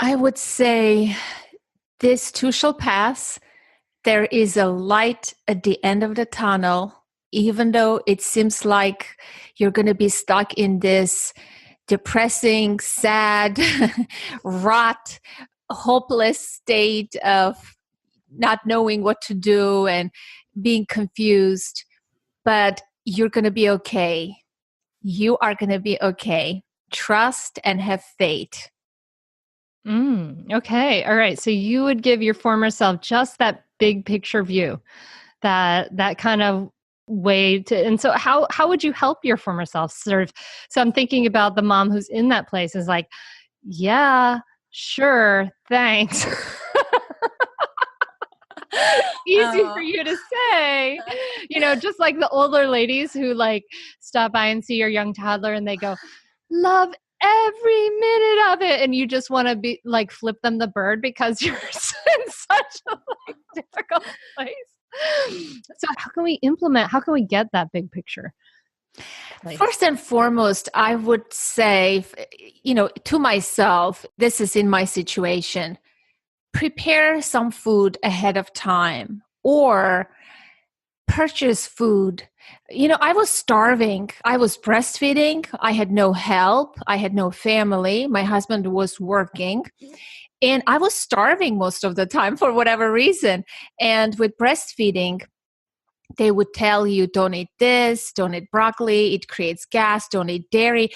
I would say this too shall pass. There is a light at the end of the tunnel. even though it seems like you're going to be stuck in this depressing, sad, rot, hopeless state of not knowing what to do and being confused, but you're going to be okay. You are going to be okay. Trust and have faith. Okay. All right. So you would give your former self just that big picture view, that kind of way to, and so how would you help your former self sort of? So I'm thinking about the mom who's in that place is like, yeah, sure, thanks. Easy for you to say, just like the older ladies who like stop by and see your young toddler and they go, love every minute of it, and you just want to be like flip them the bird because you're in such a difficult place. So how can we get that big picture? First and foremost, I would say, to myself, this is in my situation, prepare some food ahead of time or purchase food. I was starving. I was breastfeeding. I had no help. I had no family. My husband was working. And I was starving most of the time for whatever reason. And with breastfeeding, they would tell you, don't eat this, don't eat broccoli, it creates gas, don't eat dairy.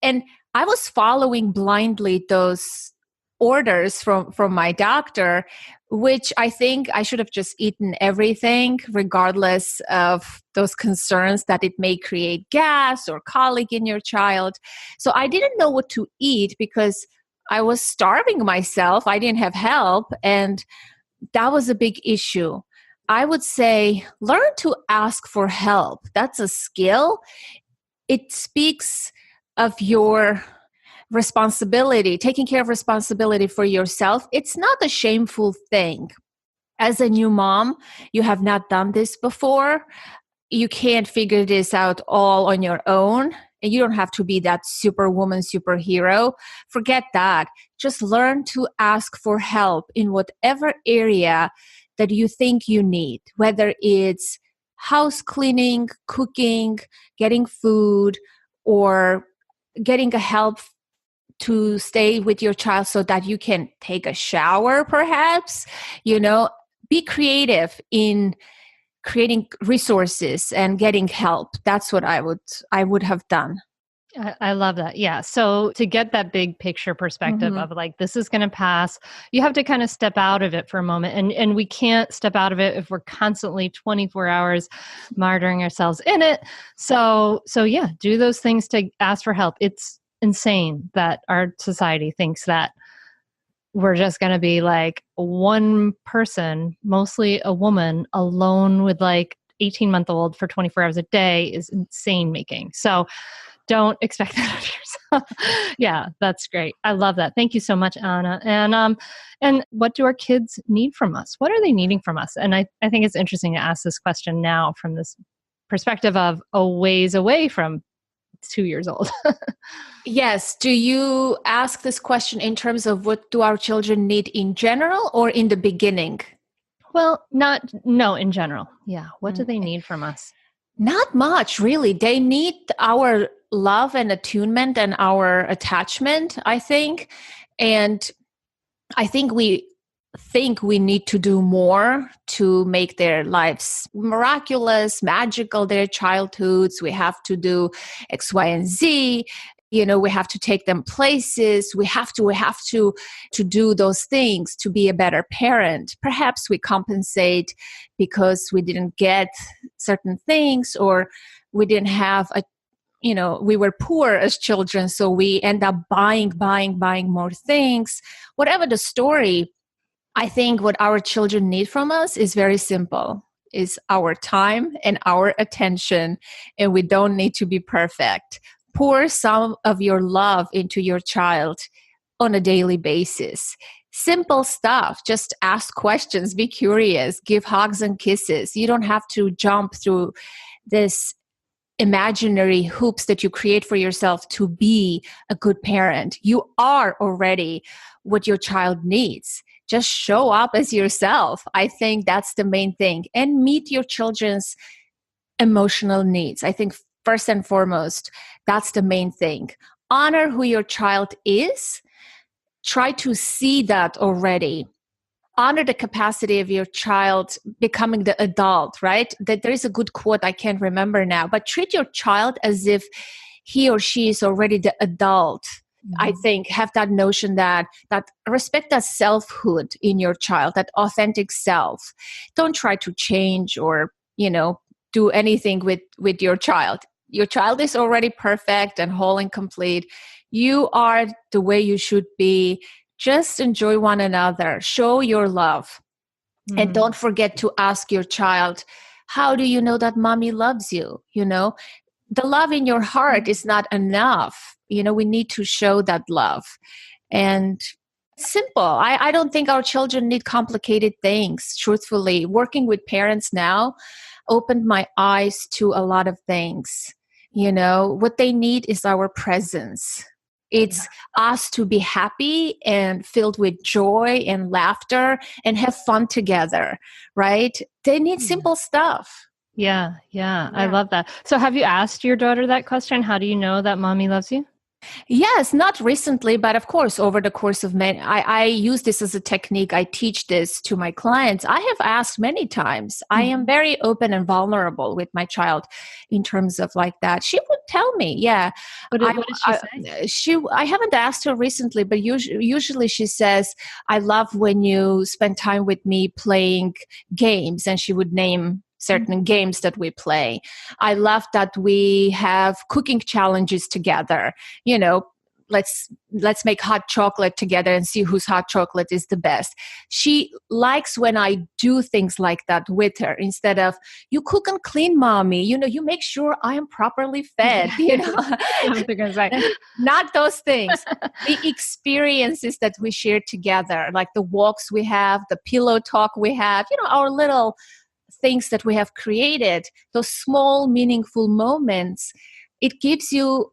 And I was following blindly those orders from my doctor, which I think I should have just eaten everything, regardless of those concerns that it may create gas or colic in your child. So I didn't know what to eat because I was starving myself. I didn't have help. And that was a big issue. I would say learn to ask for help. That's a skill. It speaks of your responsibility, taking care of responsibility for yourself. It's not a shameful thing. As a new mom, you have not done this before. You can't figure this out all on your own. And you don't have to be that superwoman, superhero. Forget that. Just learn to ask for help in whatever area that you think you need, whether it's house cleaning, cooking, getting food, or getting a help to stay with your child so that you can take a shower, perhaps. Be creative in creating resources and getting help. That's what I would have done. I love that. Yeah. So to get that big picture perspective of like, this is going to pass, you have to kind of step out of it for a moment. And we can't step out of it if we're constantly 24 hours martyring ourselves in it. So yeah, do those things to ask for help. It's insane that our society thinks that we're just going to be like one person, mostly a woman, alone with like 18-month-old for 24 hours a day is insane making. So don't expect that of yourself. Yeah, that's great. I love that. Thank you so much, Anna. And what do our kids need from us? What are they needing from us? And I think it's interesting to ask this question now from this perspective of a ways away from 2 years old. Yes. Do you ask this question in terms of what do our children need in general or in the beginning? Well, in general. Yeah. What do they need from us? Not much, really. They need our love and attunement and our attachment, I think. And I think we need to do more to make their lives miraculous, magical, their childhoods. We have to do X, Y, and Z. We have to take them places. We have to do those things to be a better parent. Perhaps we compensate because we didn't get certain things, or we didn't have we were poor as children, so we end up buying more things. Whatever the story, I think what our children need from us is very simple, is our time and our attention, and we don't need to be perfect. Pour some of your love into your child on a daily basis. Simple stuff. Just ask questions, be curious, give hugs and kisses. You don't have to jump through this imaginary hoops that you create for yourself to be a good parent. You are already what your child needs. Just show up as yourself. I think that's the main thing. And meet your children's emotional needs. I think first and foremost, that's the main thing. Honor who your child is. Try to see that already. Honor the capacity of your child becoming the adult, right? That there is a good quote, I can't remember now, but treat your child as if he or she is already the adult. I think have that notion that respect that selfhood in your child, that authentic self. Don't try to change or, do anything with your child. Your child is already perfect and whole and complete. You are the way you should be. Just enjoy one another. Show your love. And don't forget to ask your child, how do you know that mommy loves you? The love in your heart is not enough. We need to show that love. And it's simple. I don't think our children need complicated things, truthfully. Working with parents now opened my eyes to a lot of things. What they need is our presence. It's us to be happy and filled with joy and laughter and have fun together, right? They need simple stuff. Yeah. I love that. So have you asked your daughter that question? How do you know that mommy loves you? Yes, not recently, but of course, over the course of many, I use this as a technique. I teach this to my clients. I have asked many times. I am very open and vulnerable with my child in terms of like that. She would tell me, yeah. What did she say? I haven't asked her recently, but usually she says, I love when you spend time with me playing games, and she would name certain games that we play. I love that we have cooking challenges together. Let's make hot chocolate together and see whose hot chocolate is the best. She likes when I do things like that with her, instead of, you cook and clean, mommy, you make sure I am properly fed, Not those things. The experiences that we share together, like the walks we have, the pillow talk we have, our little things that we have created, those small, meaningful moments, it gives you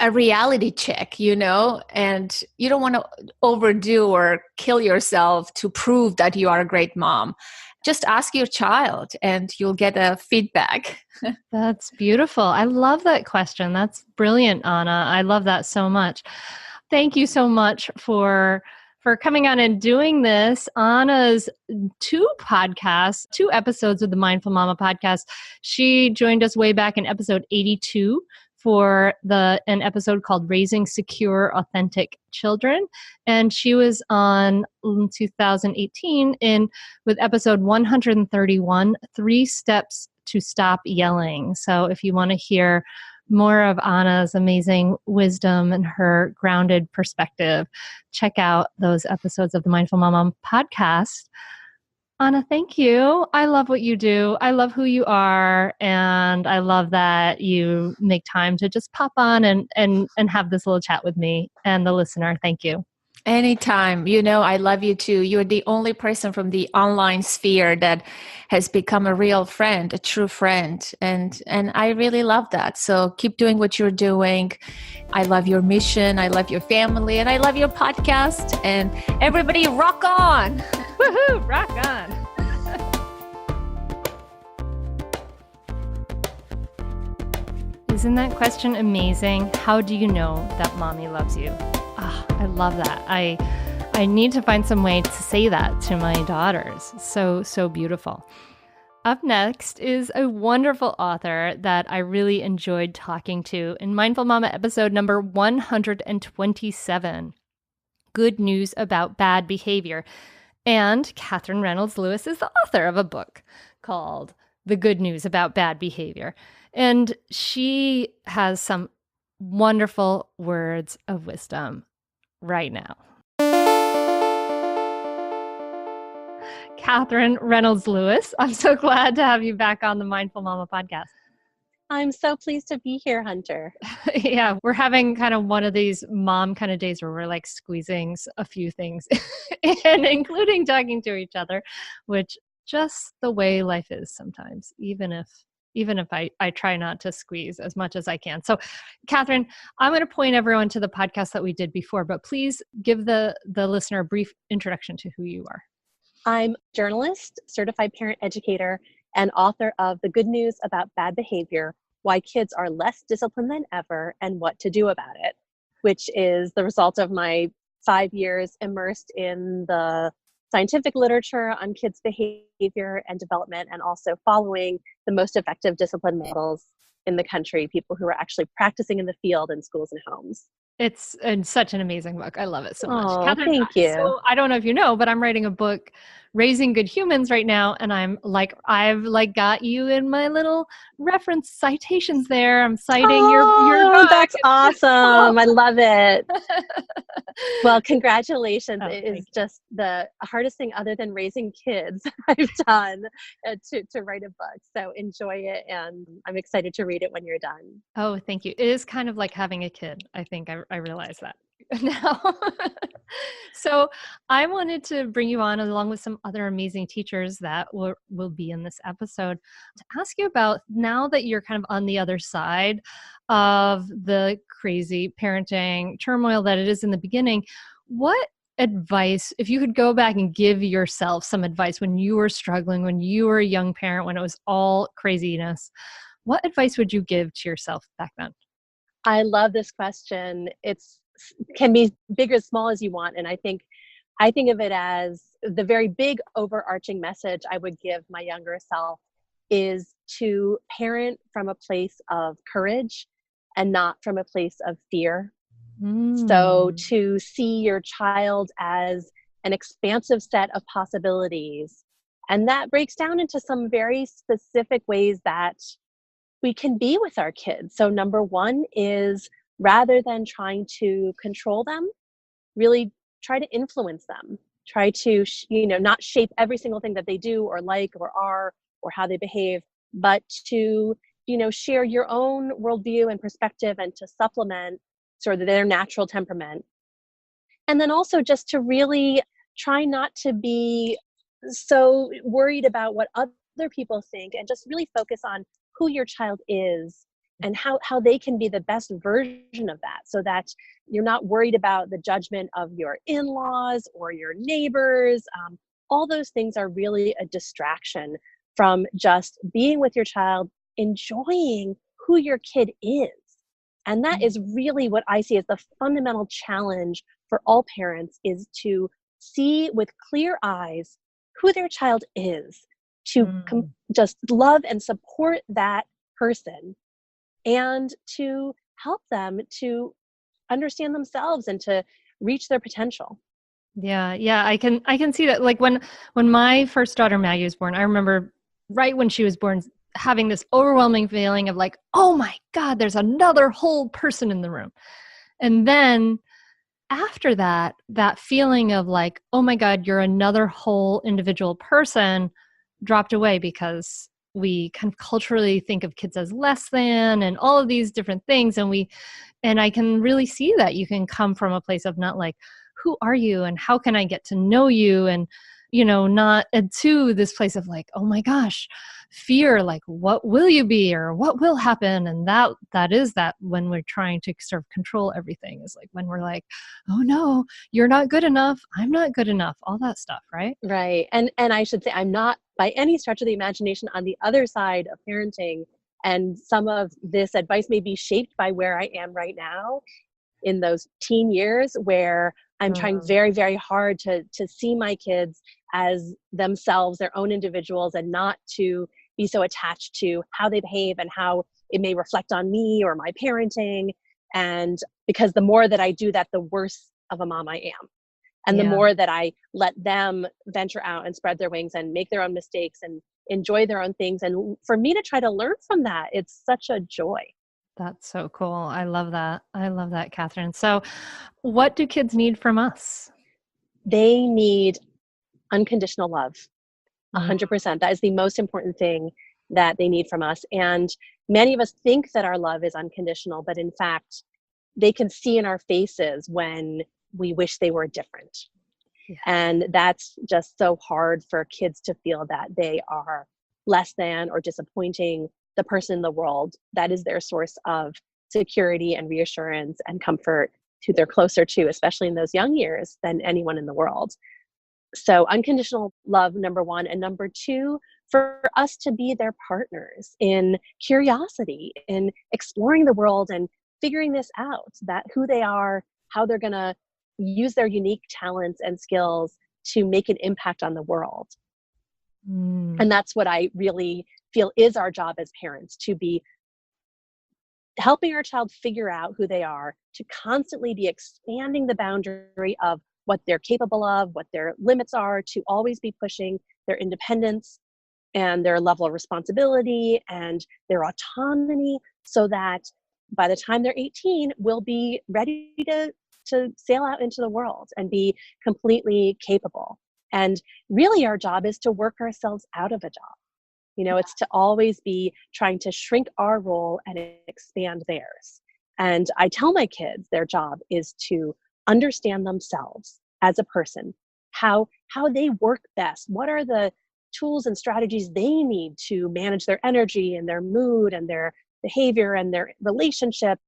a reality check, and you don't want to overdo or kill yourself to prove that you are a great mom. Just ask your child and you'll get a feedback. That's beautiful. I love that question. That's brilliant, Anna. I love that so much. Thank you so much for coming on and doing this. Anna's two episodes of the Mindful Mama podcast. She joined us way back in episode 82 for an episode called Raising Secure, Authentic Children. And she was on in 2018 with episode 131, 3 Steps to Stop Yelling. So if you want to hear more of Anna's amazing wisdom and her grounded perspective, check out those episodes of the Mindful Mama podcast. Anna, thank you. I love what you do. I love who you are. And I love that you make time to just pop on and have this little chat with me and the listener. Thank you. Anytime. I love you too. You're the only person from the online sphere that has become a real friend, a true friend. And I really love that. So keep doing what you're doing. I love your mission. I love your family. And I love your podcast. And everybody rock on. Woohoo! Rock on. Isn't that question amazing? How do you know that mommy loves you? Oh, I love that. I need to find some way to say that to my daughters. So beautiful. Up next is a wonderful author that I really enjoyed talking to in Mindful Mama episode number 127, Good News About Bad Behavior. And Katherine Reynolds Lewis is the author of a book called The Good News About Bad Behavior. And she has some wonderful words of wisdom right now. Katherine Reynolds Lewis, I'm so glad to have you back on the Mindful Mama podcast. I'm so pleased to be here, Hunter. Yeah, we're having kind of one of these mom kind of days where we're like squeezing a few things in, including talking to each other, which just the way life is sometimes, even if I try not to squeeze as much as I can. So, Katherine, I'm going to point everyone to the podcast that we did before, but please give the listener a brief introduction to who you are. I'm a journalist, certified parent educator, and author of The Good News About Bad Behavior: Why Kids Are Less Disciplined Than Ever and What to Do About It, which is the result of my 5 years immersed in the scientific literature on kids' behavior and development, and also following the most effective discipline models in the country, people who are actually practicing in the field in schools and homes. It's such an amazing book. I love it so much. Oh, Katherine, thank you. so I don't know if you know, but I'm writing a book, Raising Good Humans, right now. And I've got you in my little reference citations there. I'm citing your book. That's awesome. I love it. Well, congratulations. Oh, It is just the hardest thing other than raising kids I've done to write a book. So enjoy it. And I'm excited to read it when you're done. Oh, thank you. It is kind of like having a kid. I think I realize that now. So I wanted to bring you on along with some other amazing teachers that will be in this episode to ask you about, now that you're kind of on the other side of the crazy parenting turmoil that it is in the beginning, what advice, if you could go back and give yourself some advice when you were struggling, when you were a young parent, when it was all craziness, what advice would you give to yourself back then? I love this question. It's can be big or small as you want. And I think of it as the very big overarching message I would give my younger self is to parent from a place of courage and not from a place of fear. So to see your child as an expansive set of possibilities. And that breaks down into some very specific ways that we can be with our kids. So number one is, rather than trying to control them, really try to influence them. Try to, not shape every single thing that they do or like or are or how they behave, but to, share your own worldview and perspective and to supplement sort of their natural temperament. And then also just to really try not to be so worried about what other people think, and just really focus on who your child is and how they can be the best version of that, so that you're not worried about the judgment of your in-laws or your neighbors. All those things are really a distraction from just being with your child, enjoying who your kid is. And that is really what I see as the fundamental challenge for all parents, is to see with clear eyes who their child is, to just love and support that person, and to help them to understand themselves and to reach their potential. Yeah, I can see that. Like when my first daughter Maggie was born, I remember right when she was born having this overwhelming feeling of like, oh my God, there's another whole person in the room. And then after that feeling of like, oh my God, you're another whole individual person, dropped away, because we kind of culturally think of kids as less than and all of these different things. And I can really see that you can come from a place of not like, who are you and how can I get to know you? And, not to this place of like, oh my gosh, fear, like what will you be or what will happen? And that is that when we're trying to sort of control everything, is like when we're like, oh no, you're not good enough. I'm not good enough. All that stuff. Right. Right. And I should say, I'm not by any stretch of the imagination on the other side of parenting. And some of this advice may be shaped by where I am right now in those teen years, where I'm trying very, very hard to see my kids as themselves, their own individuals, and not to be so attached to how they behave and how it may reflect on me or my parenting. And because the more that I do that, the worse of a mom I am. And the more that I let them venture out and spread their wings and make their own mistakes and enjoy their own things. And for me to try to learn from that, it's such a joy. That's so cool. I love that. I love that, Katherine. So what do kids need from us? They need unconditional love. 100%. That is the most important thing that they need from us. And many of us think that our love is unconditional, but in fact, they can see in our faces when we wish they were different. Yeah. And that's just so hard for kids to feel that they are less than or disappointing the person in the world that is their source of security and reassurance and comfort, who they're closer to, especially in those young years, than anyone in the world. So unconditional love, number one. And number two, for us to be their partners in curiosity, in exploring the world and figuring this out, that who they are, how they're going to use their unique talents and skills to make an impact on the world. And that's what I really feel is our job as parents, to be helping our child figure out who they are, to constantly be expanding the boundary of what they're capable of, what their limits are, to always be pushing their independence and their level of responsibility and their autonomy, so that by the time they're 18, we'll be ready to sail out into the world and be completely capable. And really our job is to work ourselves out of a job. You know, it's to always be trying to shrink our role and expand theirs. And I tell my kids their job is to understand themselves as a person, how they work best, what are the tools and strategies they need to manage their energy and their mood and their behavior and their relationships,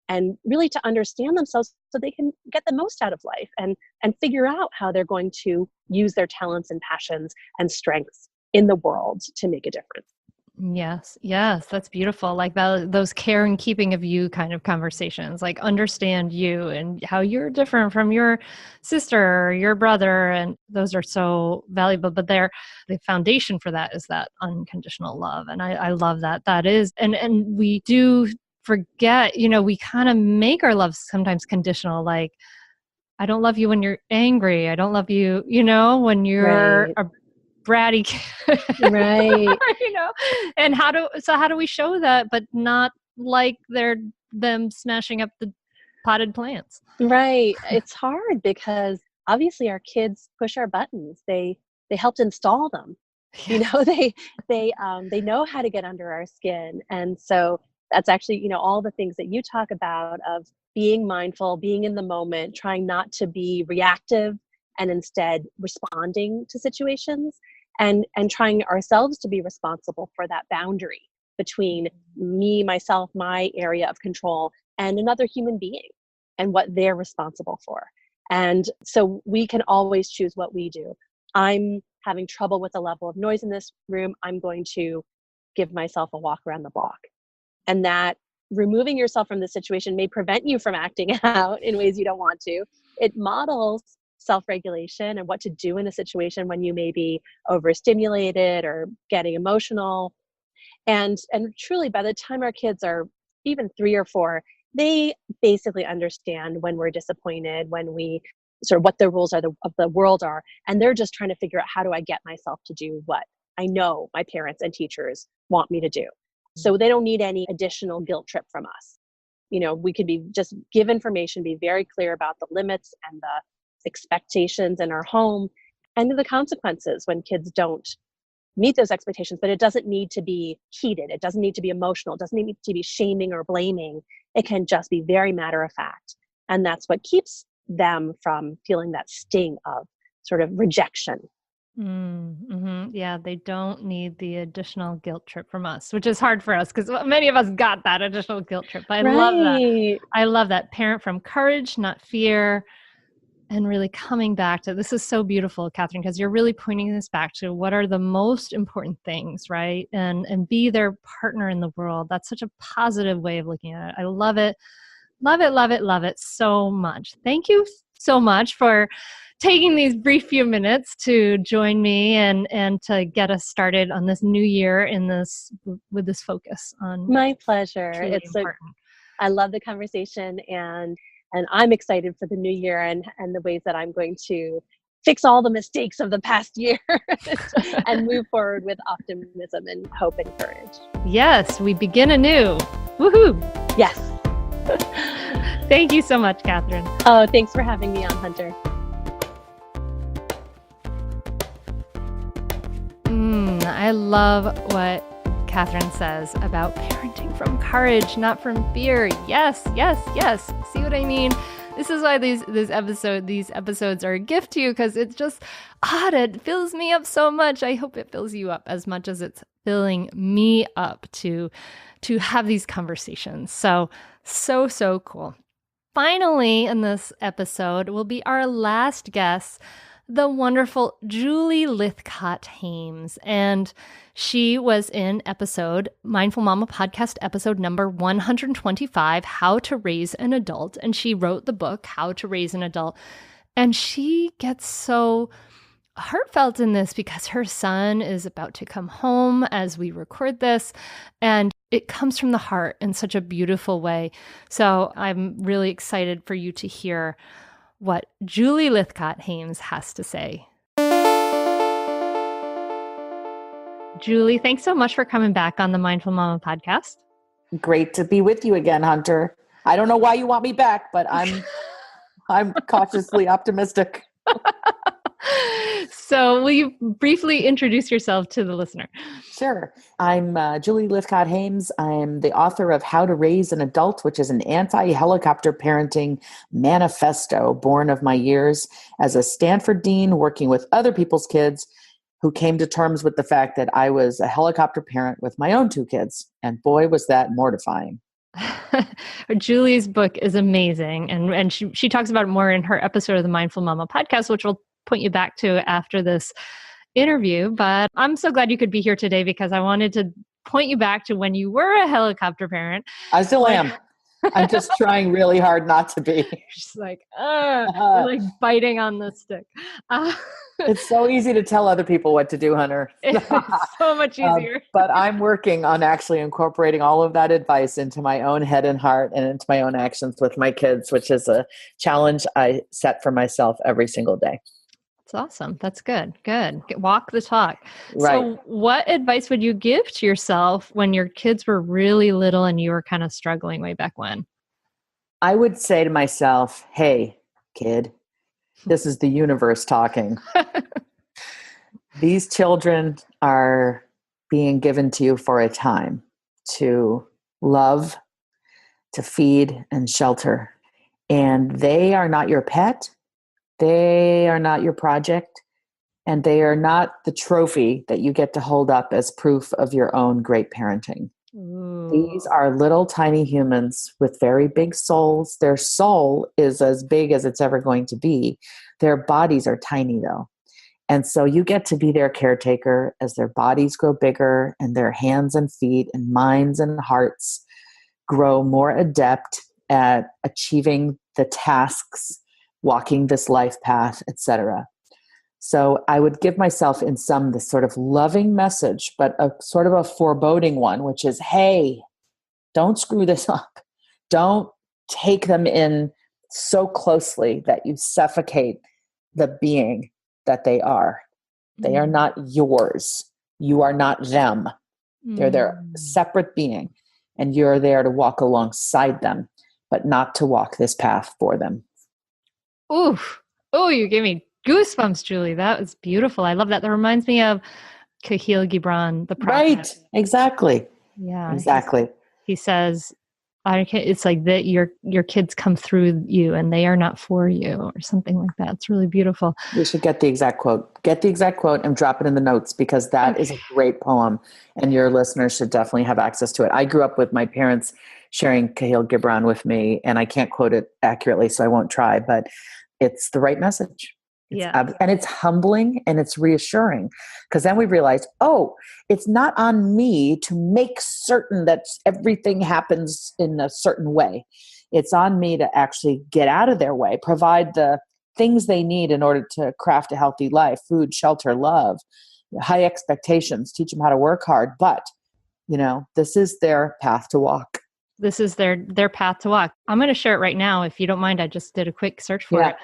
and really to understand themselves so they can get the most out of life and figure out how they're going to use their talents and passions and strengths in the world to make a difference. Yes, that's beautiful. Like those care and keeping of you kind of conversations, like understand you and how you're different from your sister or your brother. And those are so valuable, but the foundation for that is that unconditional love. And I love that. That is, and we do forget, we kind of make our love sometimes conditional. Like, I don't love you when you're angry. I don't love you, when you're Right. a bratty kid. Right. And how do we show that, but not like they're them smashing up the potted plants? Right. It's hard because obviously our kids push our buttons. They helped install them. Yes. They know how to get under our skin. And so that's actually, all the things that you talk about, of being mindful, being in the moment, trying not to be reactive and instead responding to situations, and trying ourselves to be responsible for that boundary between me, myself, my area of control, and another human being and what they're responsible for. And so we can always choose what we do. I'm having trouble with the level of noise in this room. I'm going to give myself a walk around the block. And that removing yourself from the situation may prevent you from acting out in ways you don't want to. It models self-regulation and what to do in a situation when you may be overstimulated or getting emotional. And truly, by the time our kids are even 3 or 4, they basically understand when we're disappointed, when we sort of what the rules of the world are. And they're just trying to figure out, how do I get myself to do what I know my parents and teachers want me to do? So they don't need any additional guilt trip from us. We could just give information, be very clear about the limits and the expectations in our home and the consequences when kids don't meet those expectations. But it doesn't need to be heated. It doesn't need to be emotional. It doesn't need to be shaming or blaming. It can just be very matter of fact. And that's what keeps them from feeling that sting of sort of rejection. Mm-hmm. Yeah, they don't need the additional guilt trip from us, which is hard for us because many of us got that additional guilt trip. But I love that. I love that. Parent from courage, not fear. And really coming back to, this is so beautiful, Katherine, because you're really pointing this back to what are the most important things, right? And be their partner in the world. That's such a positive way of looking at it. I love it. Love it, love it, love it so much. Thank you so much for taking these brief few minutes to join me and to get us started on this new year with this focus on. My pleasure. I love the conversation, and I'm excited for the new year and the ways that I'm going to fix all the mistakes of the past year and move forward with optimism and hope and courage. Yes, we begin anew. Woohoo! Yes. Thank you so much, Katherine. Oh, thanks for having me on, Hunter. I love what Katherine says about parenting from courage, not from fear. Yes, yes, yes. See what I mean? This is why these episodes are a gift to you, because it's just odd. It fills me up so much. I hope it fills you up as much as it's filling me up to have these conversations. So cool. Finally, in this episode will be our last guest the wonderful Julie Lithcott-Haims. And she was in Mindful Mama podcast episode number 125, How to Raise an Adult. And she wrote the book, How to Raise an Adult. And she gets so heartfelt in this because her son is about to come home as we record this, and it comes from the heart in such a beautiful way. So I'm really excited for you to hear what Julie Lithcott-Haims has to say. Julie, thanks so much for coming back on the Mindful Mama podcast. Great to be with you again, Hunter. I don't know why you want me back, but I'm cautiously optimistic. So will you briefly introduce yourself to the listener? Sure. I'm Julie Lithcott-Haims. I'm the author of How to Raise an Adult, which is an anti-helicopter parenting manifesto born of my years as a Stanford dean working with other people's kids who came to terms with the fact that I was a helicopter parent with my own 2 kids. And boy, was that mortifying. Julie's book is amazing. And she talks about it more in her episode of the Mindful Mama podcast, which we'll point you back to after this interview. But I'm so glad you could be here today because I wanted to point you back to when you were a helicopter parent. I still am. I'm just trying really hard not to be. Just like, you're like biting on the stick. It's so easy to tell other people what to do, Hunter. It's so much easier. But I'm working on actually incorporating all of that advice into my own head and heart and into my own actions with my kids, which is a challenge I set for myself every single day. That's awesome. That's good. Good. Walk the talk. Right. So what advice would you give to yourself when your kids were really little and you were kind of struggling way back when? I would say to myself, hey, kid, this is the universe talking. These children are being given to you for a time to love, to feed, and shelter. And they are not your pet. They are not your project. And they are not the trophy that you get to hold up as proof of your own great parenting. Ooh. These are little tiny humans with very big souls. Their soul is as big as it's ever going to be. Their bodies are tiny though. And so you get to be their caretaker as their bodies grow bigger and their hands and feet and minds and hearts grow more adept at achieving the tasks, walking this life path, etc. So I would give myself in some this sort of loving message, but a sort of a foreboding one, which is, hey, don't screw this up. Don't take them in so closely that you suffocate the being that they are. They are not yours. You are not them. They're their separate being, and you're there to walk alongside them, but not to walk this path for them. Oof. Oh, you gave me goosebumps, Julie. That was beautiful. I love that. That reminds me of Kahlil Gibran, the prophet. Right. Exactly. Yeah. Exactly. He says, it's like that your kids come through you and they are not for you or something like that. It's really beautiful. We should get the exact quote. Get the exact quote and drop it in the notes because that is a great poem and your listeners should definitely have access to it. I grew up with my parents sharing Kahlil Gibran with me and I can't quote it accurately, so I won't try, but it's the right message. And it's humbling and it's reassuring because then we realize, oh, it's not on me to make certain that everything happens in a certain way. It's on me to actually get out of their way, provide the things they need in order to craft a healthy life, food, shelter, love, high expectations, teach them how to work hard. But, this is their path to walk. This is their path to walk. I'm going to share it right now. If you don't mind, I just did a quick search for it.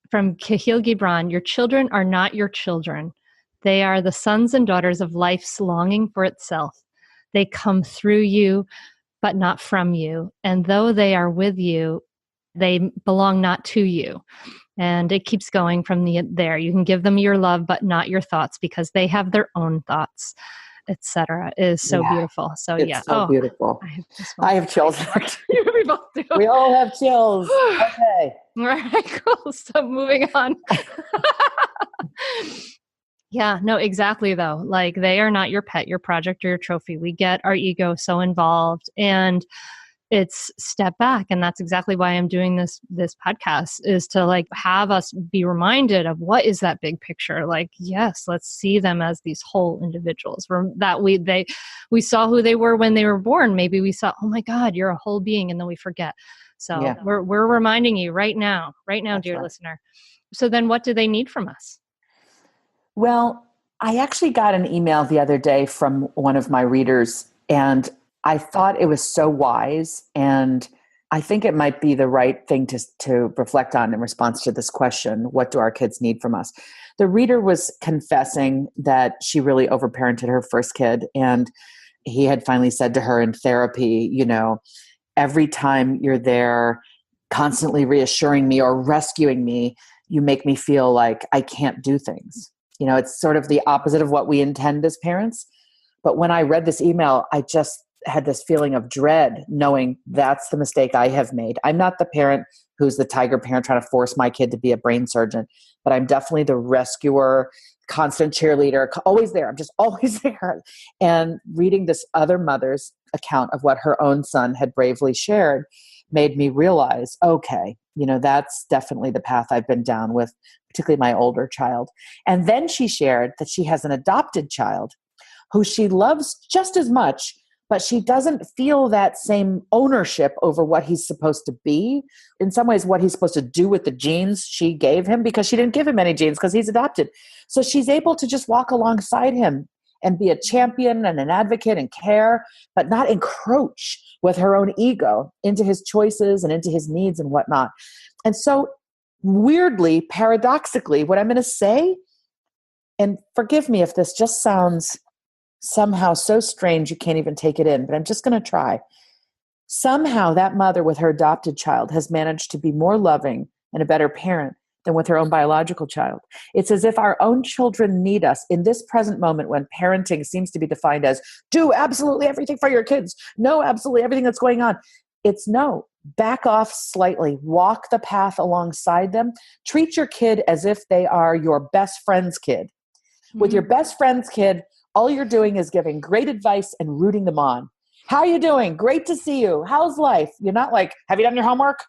From Kahlil Gibran, your children are not your children. They are the sons and daughters of life's longing for itself. They come through you, but not from you. And though they are with you, they belong not to you. And it keeps going from there. You can give them your love, but not your thoughts because they have their own thoughts, etc. It is so beautiful. So it's so beautiful. I have chills. We both do. We all have chills. Okay. All right, cool. So moving on. Yeah, no, exactly though. Like they are not your pet, your project, or your trophy. We get our ego so involved. And it's step back. And that's exactly why I'm doing this podcast, is to like have us be reminded of what is that big picture. Like, yes, let's see them as these whole individuals that we saw who they were when they were born. Maybe we saw, oh my God, you're a whole being. And then we forget. So we're reminding you right now, That's dear right. listener. So then what do they need from us? Well, I actually got an email the other day from one of my readers, and I thought it was so wise, and I think it might be the right thing to reflect on in response to this question: what do our kids need from us? The reader was confessing that she really overparented her first kid, and he had finally said to her in therapy, every time you're there constantly reassuring me or rescuing me, you make me feel like I can't do things. It's sort of the opposite of what we intend as parents. But when I read this email, I just had this feeling of dread, knowing that's the mistake I have made. I'm not the parent who's the tiger parent trying to force my kid to be a brain surgeon, but I'm definitely the rescuer, constant cheerleader, always there. I'm just always there. And reading this other mother's account of what her own son had bravely shared made me realize, okay, that's definitely the path I've been down with, particularly my older child. And then she shared that she has an adopted child who she loves just as much, but she doesn't feel that same ownership over what he's supposed to be. In some ways, what he's supposed to do with the genes she gave him, because she didn't give him any genes because he's adopted. So she's able to just walk alongside him and be a champion and an advocate and care, but not encroach with her own ego into his choices and into his needs and whatnot. And so weirdly, paradoxically, what I'm going to say, and forgive me if this just sounds somehow so strange you can't even take it in, but I'm just going to try. Somehow that mother with her adopted child has managed to be more loving and a better parent than with her own biological child. It's as if our own children need us in this present moment when parenting seems to be defined as do absolutely everything for your kids, know absolutely everything that's going on. It's no, back off slightly, walk the path alongside them, treat your kid as if they are your best friend's kid. With your best friend's kid, all you're doing is giving great advice and rooting them on. How are you doing? Great to see you. How's life? You're not like, have you done your homework?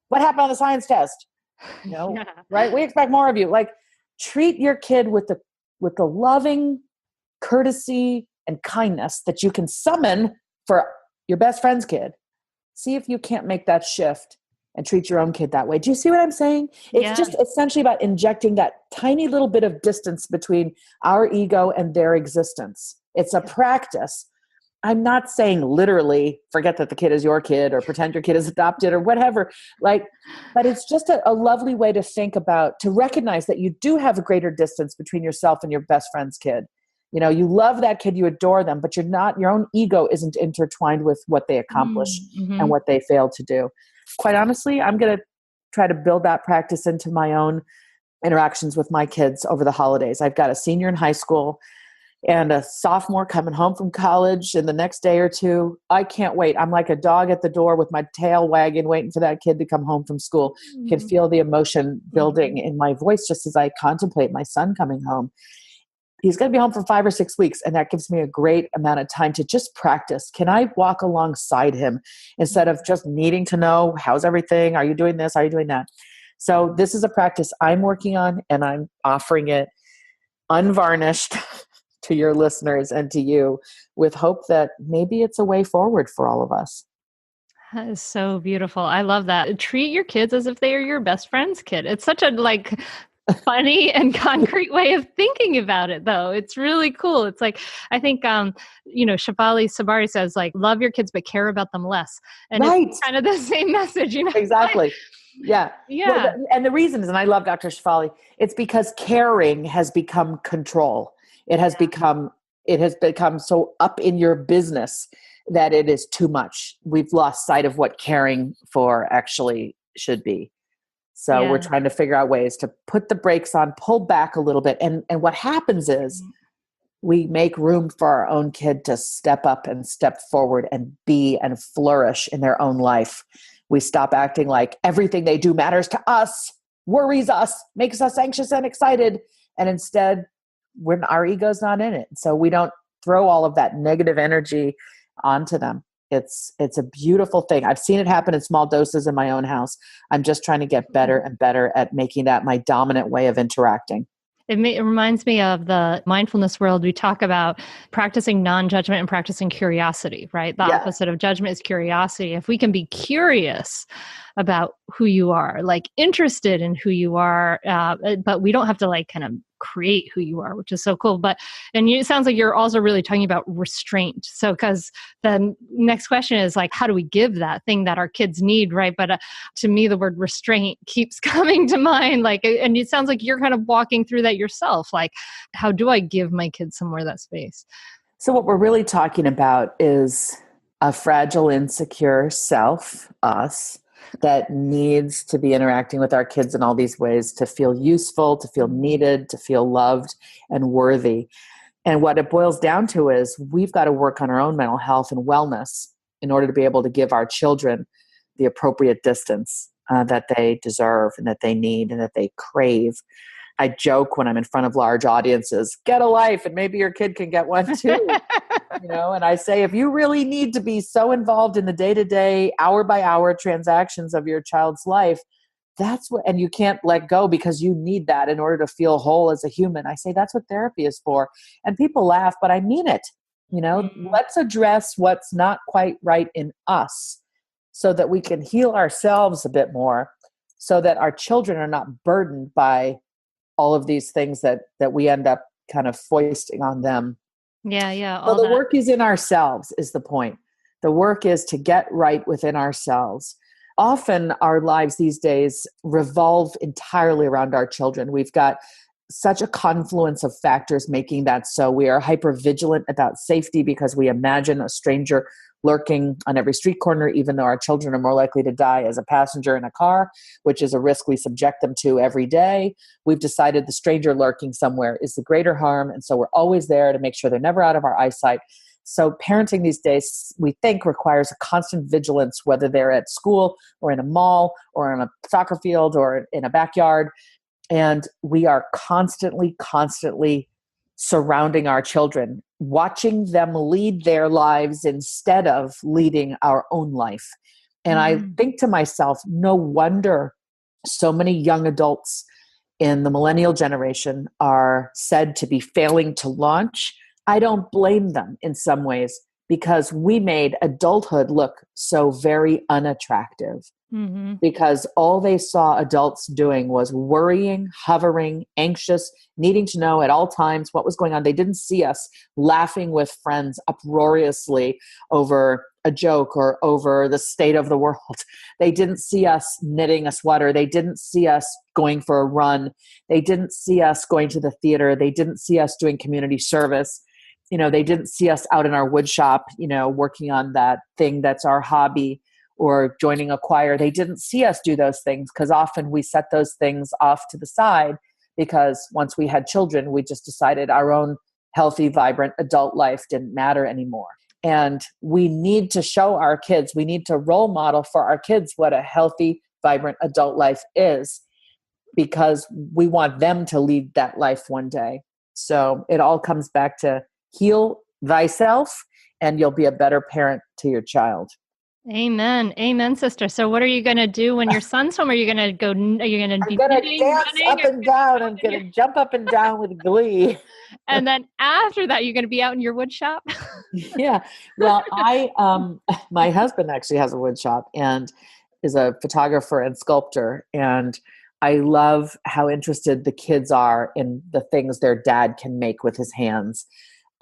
What happened on the science test? Right? We expect more of you. Like, treat your kid with the loving courtesy and kindness that you can summon for your best friend's kid. See if you can't make that shift and treat your own kid that way. Do you see what I'm saying? It's just essentially about injecting that tiny little bit of distance between our ego and their existence. It's a practice. I'm not saying literally forget that the kid is your kid or pretend your kid is adopted or whatever. But it's just a lovely way to think about, to recognize that you do have a greater distance between yourself and your best friend's kid. You love that kid, you adore them, but your own ego isn't intertwined with what they accomplish and what they fail to do. Quite honestly, I'm going to try to build that practice into my own interactions with my kids over the holidays. I've got a senior in high school and a sophomore coming home from college in the next day or two. I can't wait. I'm like a dog at the door with my tail wagging, waiting for that kid to come home from school. You can feel the emotion building in my voice just as I contemplate my son coming home. He's going to be home for 5 or 6 weeks, and that gives me a great amount of time to just practice. Can I walk alongside him instead of just needing to know, how's everything? Are you doing this? Are you doing that? So this is a practice I'm working on, and I'm offering it unvarnished to your listeners and to you with hope that maybe it's a way forward for all of us. That is so beautiful. I love that. Treat your kids as if they are your best friend's kid. It's such a funny and concrete way of thinking about it, though. It's really cool. It's like, I think, Shefali Sabari says, love your kids, but care about them less. And it's kind of the same message, Exactly. Yeah. Yeah. And the reason is, and I love Dr. Shefali, it's because caring has become control. It has become so up in your business that it is too much. We've lost sight of what caring for actually should be. So we're trying to figure out ways to put the brakes on, pull back a little bit. And what happens is we make room for our own kid to step up and step forward and be and flourish in their own life. We stop acting like everything they do matters to us, worries us, makes us anxious and excited. And instead, our ego's not in it. So we don't throw all of that negative energy onto them. It's a beautiful thing. I've seen it happen in small doses in my own house. I'm just trying to get better and better at making that my dominant way of interacting. It reminds me of the mindfulness world. We talk about practicing non-judgment and practicing curiosity, right? The opposite of judgment is curiosity. If we can be curious about who you are, like interested in who you are, but we don't have to like kind of create who you are, which is so cool. It sounds like you're also really talking about restraint. So, because the next question is like, how do we give that thing that our kids need, right? But to me, the word restraint keeps coming to mind. Like, and it sounds like you're kind of walking through that yourself. Like, how do I give my kids some more of that space? So what we're really talking about is a fragile, insecure self, us, that needs to be interacting with our kids in all these ways to feel useful, to feel needed, to feel loved and worthy. And what it boils down to is we've got to work on our own mental health and wellness in order to be able to give our children the appropriate distance that they deserve and that they need and that they crave. I joke when I'm in front of large audiences, get a life and maybe your kid can get one too. And I say, if you really need to be so involved in the day-to-day, hour-by-hour transactions of your child's life, that's what, and you can't let go because you need that in order to feel whole as a human. I say, that's what therapy is for. And people laugh, but I mean it. Let's address what's not quite right in us so that we can heal ourselves a bit more so that our children are not burdened by all of these things that we end up kind of foisting on them. Yeah. So the work is in ourselves is the point. The work is to get right within ourselves. Often our lives these days revolve entirely around our children. We've got such a confluence of factors making that so. We are hyper vigilant about safety because we imagine a stranger lurking on every street corner, even though our children are more likely to die as a passenger in a car, which is a risk we subject them to every day. We've decided the stranger lurking somewhere is the greater harm, and so we're always there to make sure they're never out of our eyesight. So parenting these days, we think, requires a constant vigilance, whether they're at school or in a mall or on a soccer field or in a backyard. And we are constantly surrounding our children, watching them lead their lives instead of leading our own life. And I think to myself, no wonder so many young adults in the millennial generation are said to be failing to launch. I don't blame them in some ways because we made adulthood look so very unattractive. Because all they saw adults doing was worrying, hovering, anxious, needing to know at all times what was going on. They didn't see us laughing with friends uproariously over a joke or over the state of the world. They didn't see us knitting a sweater. They didn't see us going for a run. They didn't see us going to the theater. They didn't see us doing community service. They didn't see us out in our wood shop, working on that thing that's our hobby, or joining a choir. They didn't see us do those things because often we set those things off to the side because once we had children, we just decided our own healthy, vibrant adult life didn't matter anymore. And we need to show our kids, we need to role model for our kids what a healthy, vibrant adult life is because we want them to lead that life one day. So it all comes back to heal thyself and you'll be a better parent to your child. Amen, sister. So what are you going to do when your son's home? Are you going to go, are you going to be dance up and down? I'm going to jump up and down with glee. And then after that, you're going to be out in your wood shop? Yeah. Well, my husband actually has a wood shop and is a photographer and sculptor. And I love how interested the kids are in the things their dad can make with his hands.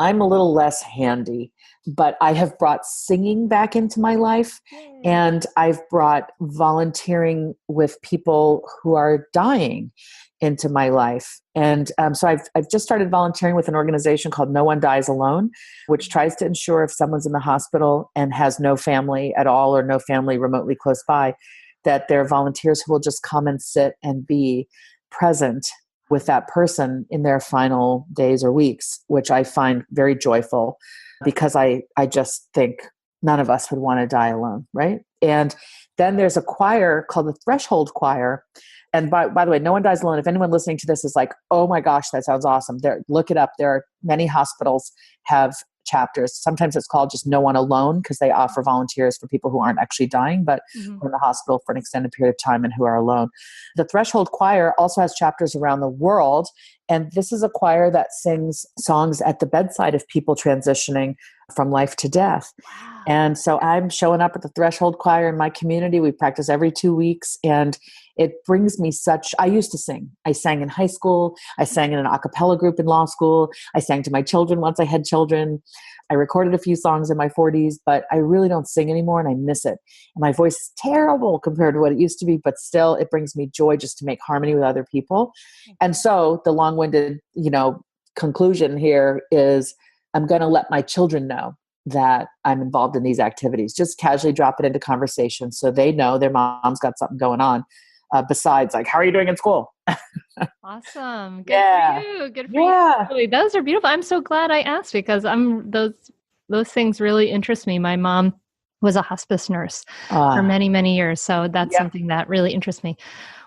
I'm a little less handy, but I have brought singing back into my life. And I've brought volunteering with people who are dying into my life. And so I've just started volunteering with an organization called No One Dies Alone, which tries to ensure if someone's in the hospital and has no family at all or no family remotely close by, that there are volunteers who will just come and sit and be present with that person in their final days or weeks, which I find very joyful because I just think none of us would want to die alone, right? And then there's a choir called the Threshold Choir. And by the way, No One Dies Alone, if anyone listening to this is like, oh my gosh, that sounds awesome, look it up. There are many hospitals have chapters. Sometimes it's called just No One Alone because they offer volunteers for people who aren't actually dying, but Mhm. are in the hospital for an extended period of time and who are alone. The Threshold Choir also has chapters around the world. And this is a choir that sings songs at the bedside of people transitioning from life to death. Wow. And so I'm showing up at the Threshold Choir in my community. We practice every 2 weeks, and it brings me I used to sing. I sang in high school. I sang in an a cappella group in law school. I sang to my children once I had children. I recorded a few songs in my 40s, but I really don't sing anymore, and I miss it. And my voice is terrible compared to what it used to be, but still it brings me joy just to make harmony with other people. And so the long-winded, conclusion here is I'm going to let my children know that I'm involved in these activities. Just casually drop it into conversation so they know their mom's got something going on. Besides, like, how are you doing in school? Awesome. Good Yeah. for you. Good for Yeah. you. Really, those are beautiful. I'm so glad I asked because those things really interest me. My mom was a hospice nurse for many, many years. So that's something that really interests me.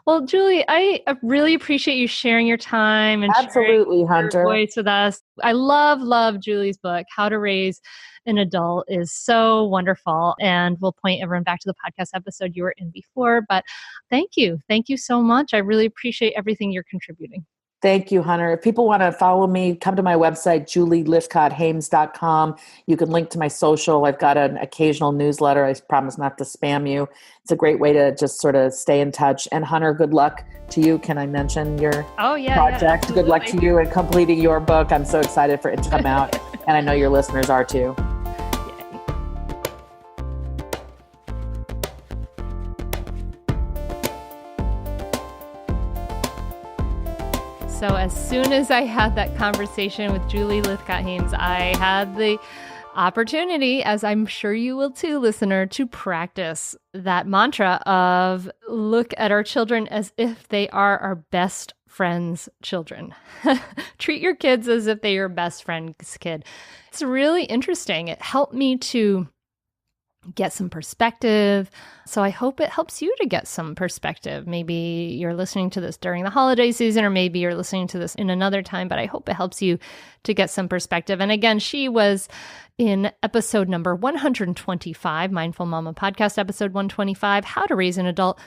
Well, Julie, I really appreciate you sharing your time and Absolutely, sharing Hunter. your voice with us. I love Julie's book, How to Raise an Adult, is so wonderful. And we'll point everyone back to the podcast episode you were in before. But thank you. Thank you so much. I really appreciate everything you're contributing. Thank you, Hunter. If people want to follow me, come to my website, julielithcott-haims.com. You can link to my social. I've got an occasional newsletter. I promise not to spam you. It's a great way to just sort of stay in touch. And Hunter, good luck to you. Can I mention your project? Good luck to you in completing your book. I'm so excited for it to come out. And I know your listeners are too. So as soon as I had that conversation with Julie Lithcott-Haims, I had the opportunity, as I'm sure you will too, listener, to practice that mantra of look at our children as if they are our best friend's children. Treat your kids as if they're your best friend's kid. It's really interesting. It helped me to get some perspective. So I hope it helps you to get some perspective. Maybe you're listening to this during the holiday season, or maybe you're listening to this in another time, but I hope it helps you to get some perspective. And again, she was in episode number 125, Mindful Mama Podcast, episode 125, How to Raise an Adult.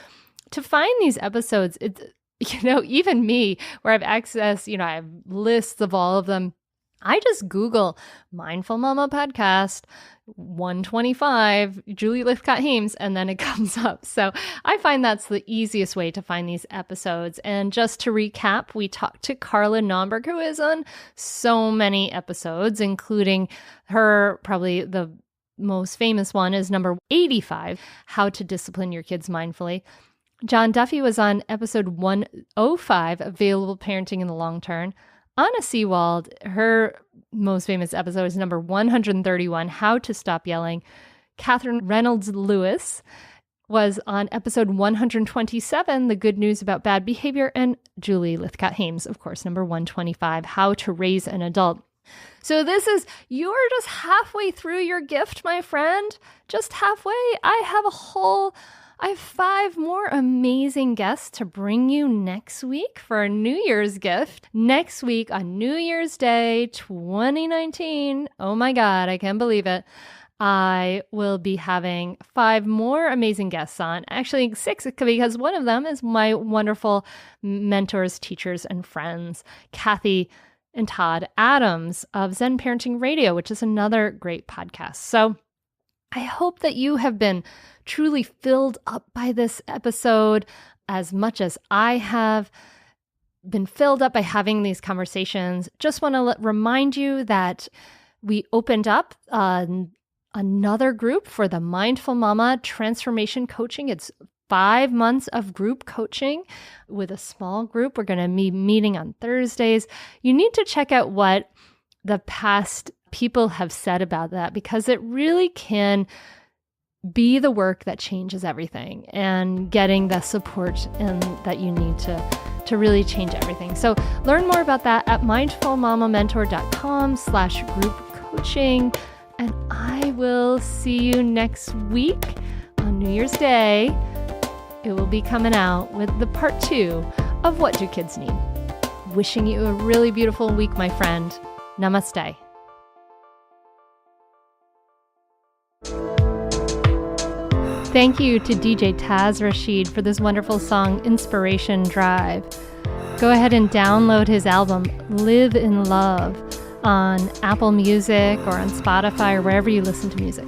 To find these episodes, it's, even me, where I've accessed, I have lists of all of them. I just Google Mindful Mama Podcast 125, Julie Lithcott-Haims, and then it comes up. So I find that's the easiest way to find these episodes. And just to recap, we talked to Carla Naumburg, who is on so many episodes, including her, probably the most famous one is number 85, How to Discipline Your Kids Mindfully. John Duffy was on episode 105, Available Parenting in the Long Term. Anna Seewald, her most famous episode is number 131, How to Stop Yelling. Katherine Reynolds Lewis was on episode 127, The Good News About Bad Behavior. And Julie Lithcott-Haims, of course, number 125, How to Raise an Adult. So you're just halfway through your gift, my friend. Just halfway. I have 5 more amazing guests to bring you next week for a New Year's gift. Next week on New Year's Day 2019. Oh my God, I can't believe it. I will be having 5 more amazing guests on. Actually, 6, because one of them is my wonderful mentors, teachers, and friends, Kathy and Todd Adams of Zen Parenting Radio, which is another great podcast. So I hope that you have been truly filled up by this episode as much as I have been filled up by having these conversations. Just want to remind you that we opened up another group for the Mindful Mama Transformation Coaching. It's 5 months of group coaching with a small group. We're going to be meeting on Thursdays. You need to check out what the past people have said about that, because it really can be the work that changes everything, and getting the support that you need to really change everything. So learn more about that at mindfulmamamentor.com/group coaching. And I will see you next week on New Year's Day. It will be coming out with the part 2 of What Do Kids Need? Wishing you a really beautiful week, my friend. Namaste. Thank you to DJ Taz Rashid for this wonderful song, Inspiration Drive. Go ahead and download his album, Live in Love, on Apple Music or on Spotify or wherever you listen to music.